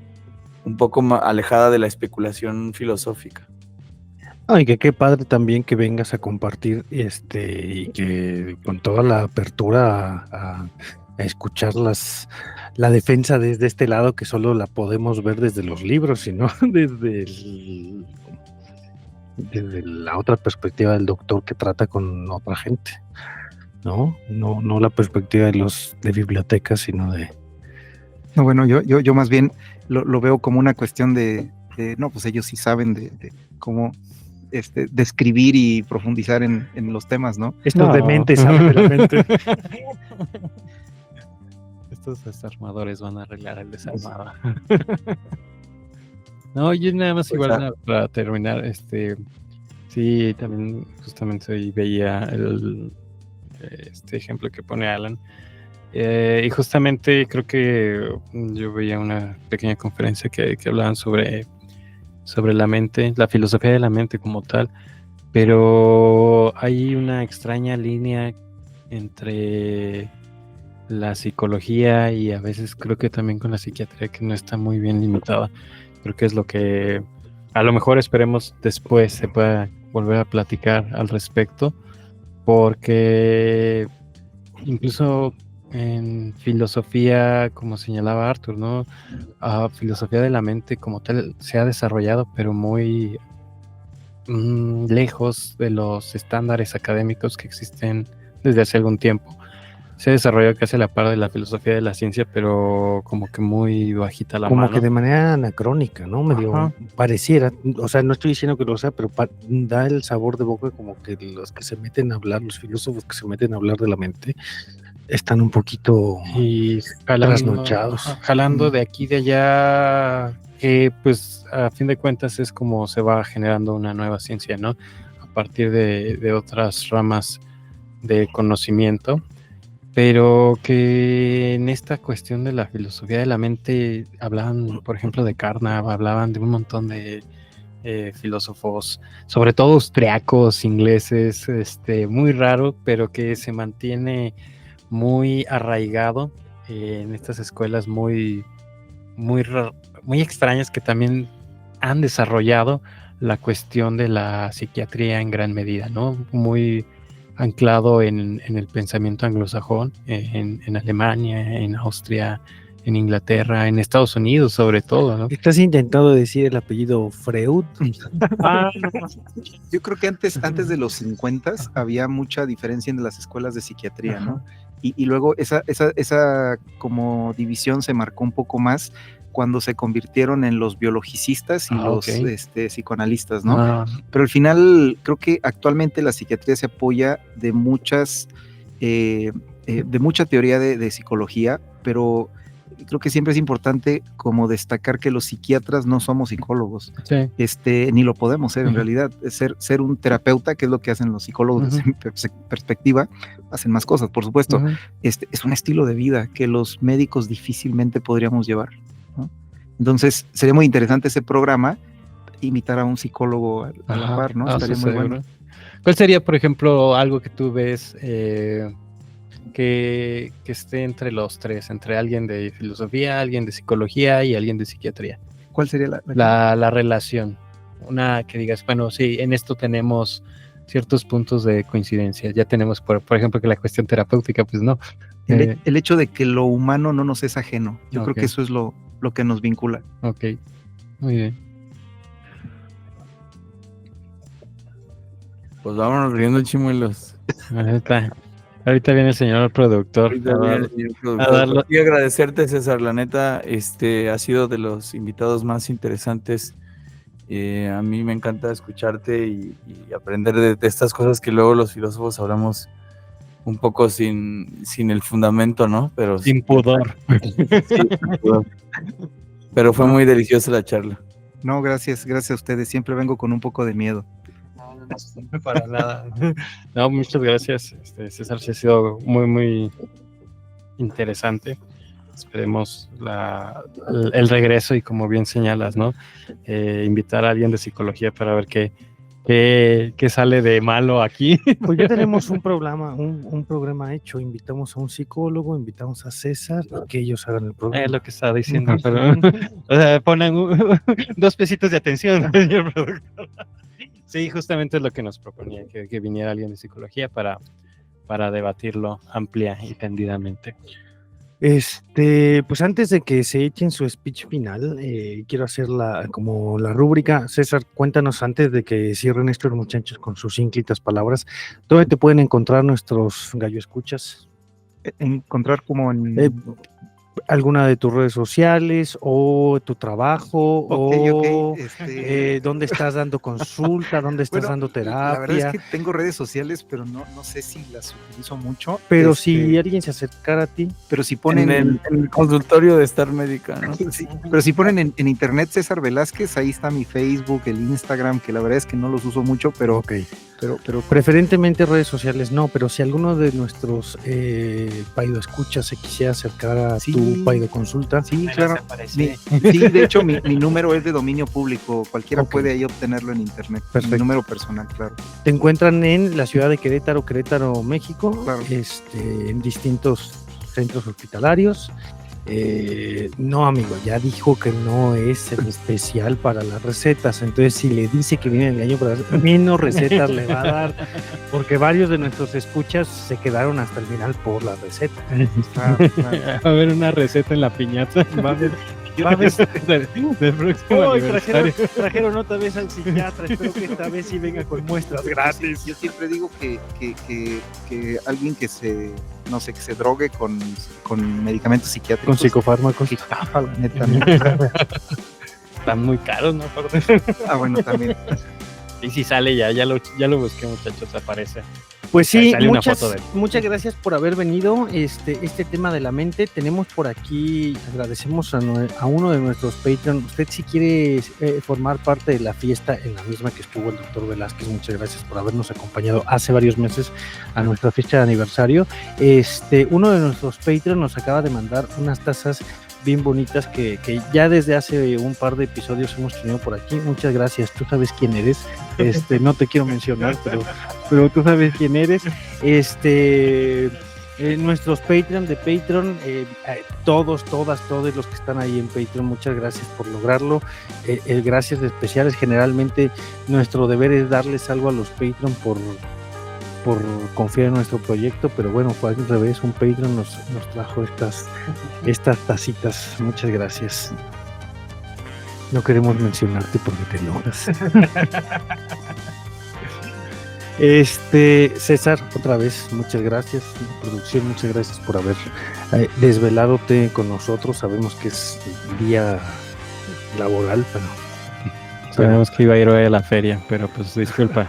Un poco más alejada de la especulación filosófica. Y que qué padre también que vengas a compartir y que con toda la apertura a escuchar la defensa desde este lado, que solo la podemos ver desde los libros, sino desde la otra perspectiva del doctor que trata con otra gente, ¿no? No la perspectiva de bibliotecas, sino de... No, bueno, yo más bien lo veo como una cuestión de no, pues ellos sí saben de cómo describir y profundizar en los temas, ¿no? Estos dementes saben de la mente. Estos desarmadores van a arreglar el desarmado. No, yo nada más Pues, igual para terminar, sí, también justamente hoy veía este ejemplo que pone Alan. Y justamente creo que yo veía una pequeña conferencia que hablaban sobre la mente, la filosofía de la mente como tal, pero hay una extraña línea entre la psicología y a veces creo que también con la psiquiatría que no está muy bien limitada. Creo que es lo que a lo mejor esperemos después se pueda volver a platicar al respecto, porque incluso en filosofía, como señalaba Arthur, ¿no? Filosofía de la mente como tal se ha desarrollado, pero muy lejos de los estándares académicos que existen desde hace algún tiempo. Se desarrolló casi a la par de la filosofía de la ciencia, pero como que muy bajita la Como mano. que de manera anacrónica, ¿no? Medio Ajá. pareciera, o sea, no estoy diciendo que lo sea, pero da el sabor de boca como que los que se meten a hablar, los filósofos que se meten a hablar de la mente, están un poquito Y trasnochados. jalando de aquí y de allá, que pues a fin de cuentas es como se va generando una nueva ciencia, ¿no? A partir de otras ramas de conocimiento, pero que en esta cuestión de la filosofía de la mente hablaban, por ejemplo, de Carnap, hablaban de un montón de filósofos, sobre todo austriacos, ingleses, muy raro, pero que se mantiene muy arraigado en estas escuelas muy extrañas que también han desarrollado la cuestión de la psiquiatría en gran medida, ¿no? Muy anclado en el pensamiento anglosajón, en Alemania, en Austria, en Inglaterra, en Estados Unidos sobre todo, ¿no? ¿Estás intentando decir el apellido Freud? Yo creo que antes de los 50 había mucha diferencia entre las escuelas de psiquiatría, ¿no? Y luego esa como división se marcó un poco más cuando se convirtieron en los biologicistas y los psicoanalistas, ¿no? Pero al final creo que actualmente la psiquiatría se apoya de mucha teoría de psicología, pero creo que siempre es importante como destacar que los psiquiatras no somos psicólogos, ni lo podemos ser en realidad. Ser un terapeuta, que es lo que hacen los psicólogos desde mi perspectiva, hacen más cosas, por supuesto. Es un estilo de vida que los médicos difícilmente podríamos llevar, ¿no? Entonces sería muy interesante ese programa, invitar a un psicólogo a la par, ¿no? Estaría muy bueno. ¿Cuál sería, por ejemplo, algo que tú ves que esté entre los tres, entre alguien de filosofía, alguien de psicología y alguien de psiquiatría? ¿Cuál sería la relación? Una que digas, bueno, sí, en esto tenemos ciertos puntos de coincidencia. Ya tenemos, por ejemplo, que la cuestión terapéutica, pues no. El hecho de que lo humano no nos es ajeno. Yo creo que eso es lo que nos vincula. Ok, muy bien. Pues vámonos riendo, chimuelos. Ahorita viene el señor productor. Y agradecerte, César, la neta, ha sido de los invitados más interesantes. A mí me encanta escucharte y aprender de estas cosas que luego los filósofos hablamos un poco sin el fundamento, ¿no? Pero sin pudor. Pero fue muy deliciosa la charla. No, gracias a ustedes. Siempre vengo con un poco de miedo. No, para nada. No, muchas gracias, César. Sí ha sido muy, muy interesante. Esperemos el regreso y, como bien señalas, ¿no? Invitar a alguien de psicología para ver qué sale de malo aquí. Pues ya tenemos un programa hecho. Invitamos a un psicólogo, invitamos a César, que ellos hagan el programa. Es lo que estaba diciendo, pero o sea, ponen 2 pesitos de atención, señor productor. Sí, justamente es lo que nos proponía, que viniera alguien de psicología para debatirlo amplia y tendidamente. Pues antes de que se echen su speech final, quiero hacer como la rúbrica. César, cuéntanos antes de que cierren estos muchachos con sus ínclitas palabras, ¿dónde te pueden encontrar nuestros gallo escuchas? Encontrar como en... alguna de tus redes sociales o tu trabajo o Ok. dónde estás dando consulta, dónde estás Bueno, dando la verdad es terapia. que tengo redes sociales, pero no sé si las utilizo mucho. Pero si alguien se acercara a ti, Pero si ponen En el consultorio de Star Médica, ¿no? Sí, pero si ponen en internet César Velázquez, ahí está mi Facebook, el Instagram, que la verdad es que no los uso mucho, pero preferentemente redes sociales no, pero si alguno de nuestros Paido escuchas se quisiera acercar a Sí. tu Paido consulta, sí, Me claro. desaparecí. Sí, de hecho mi número es de dominio público, cualquiera Ok. puede ahí obtenerlo en internet. Perfecto. Mi número personal, claro. te encuentran en la ciudad de Querétaro, México, Claro. en distintos centros hospitalarios. No, amigo, ya dijo que no es el especial para las recetas, entonces si le dice que viene el gallo para menos recetas le va a dar, porque varios de nuestros escuchas se quedaron hasta el final por la receta. Claro, claro. Va a haber una receta en la piñata. Va a haber del próximo aniversario. Trajeron otra vez al psiquiatra, espero que esta vez sí venga con muestras gratis. Yo siempre digo que alguien que se, no sé, que se drogue con medicamentos psiquiátricos. Con psicofármacos. Qué chafa, la neta, ¿no? Están muy caros, ¿no? Aparte. Bueno, también. Y si sale ya lo busqué, muchachos, aparece. Pues sí, Sale una foto de él. muchas gracias por haber venido. Este tema de la mente, tenemos por aquí, agradecemos a uno de nuestros Patreon. Usted si quiere formar parte de la fiesta en la misma que estuvo el doctor Velázquez, muchas gracias por habernos acompañado hace varios meses a nuestra fecha de aniversario. Uno de nuestros Patreon nos acaba de mandar unas tazas bien bonitas que ya desde hace un par de episodios hemos tenido por aquí. Muchas gracias, tú sabes quién eres. No te quiero mencionar, pero tú sabes quién eres. Nuestros Patreon de Patreon, todos los que están ahí en Patreon, muchas gracias por lograrlo. Gracias especiales, generalmente nuestro deber es darles algo a los Patreon por confiar en nuestro proyecto, pero bueno, fue al revés, un Patreon nos trajo estas tacitas, muchas gracias. No queremos mencionarte porque te enojas. César, otra vez, muchas gracias. Producción, muchas gracias por haber desveladote con nosotros. Sabemos que es día laboral, pero Sabemos que iba a ir hoy a la feria, pero pues disculpa.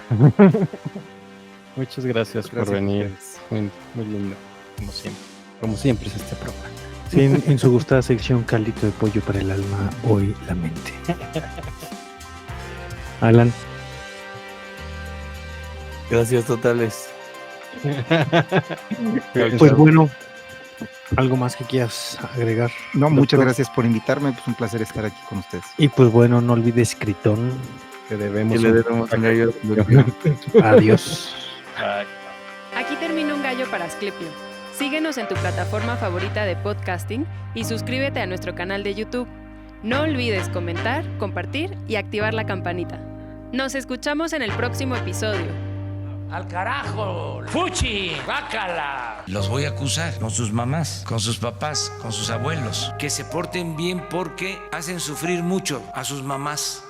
Muchas gracias por Gracias a venir. ustedes. Muy lindo, como siempre. Como siempre es este programa. sí, en su gustada sección caldito de pollo para el alma, hoy la mente. Alan, Gracias totales. pues bueno, algo más que quieras agregar. No, muchas doctor? gracias por invitarme, pues un placer estar aquí con ustedes. Y pues bueno, no olvides Critón. Que Que debemos. le demos un gallo. Adiós. Aquí termina Un Gallo para Asclepio. Síguenos en tu plataforma favorita de podcasting y suscríbete a nuestro canal de YouTube. No olvides comentar, compartir y activar la campanita. Nos escuchamos en el próximo episodio. ¡Al carajo! ¡Fuchi! ¡Bácala! Los voy a acusar con sus mamás, con sus papás, con sus abuelos. Que se porten bien porque hacen sufrir mucho a sus mamás.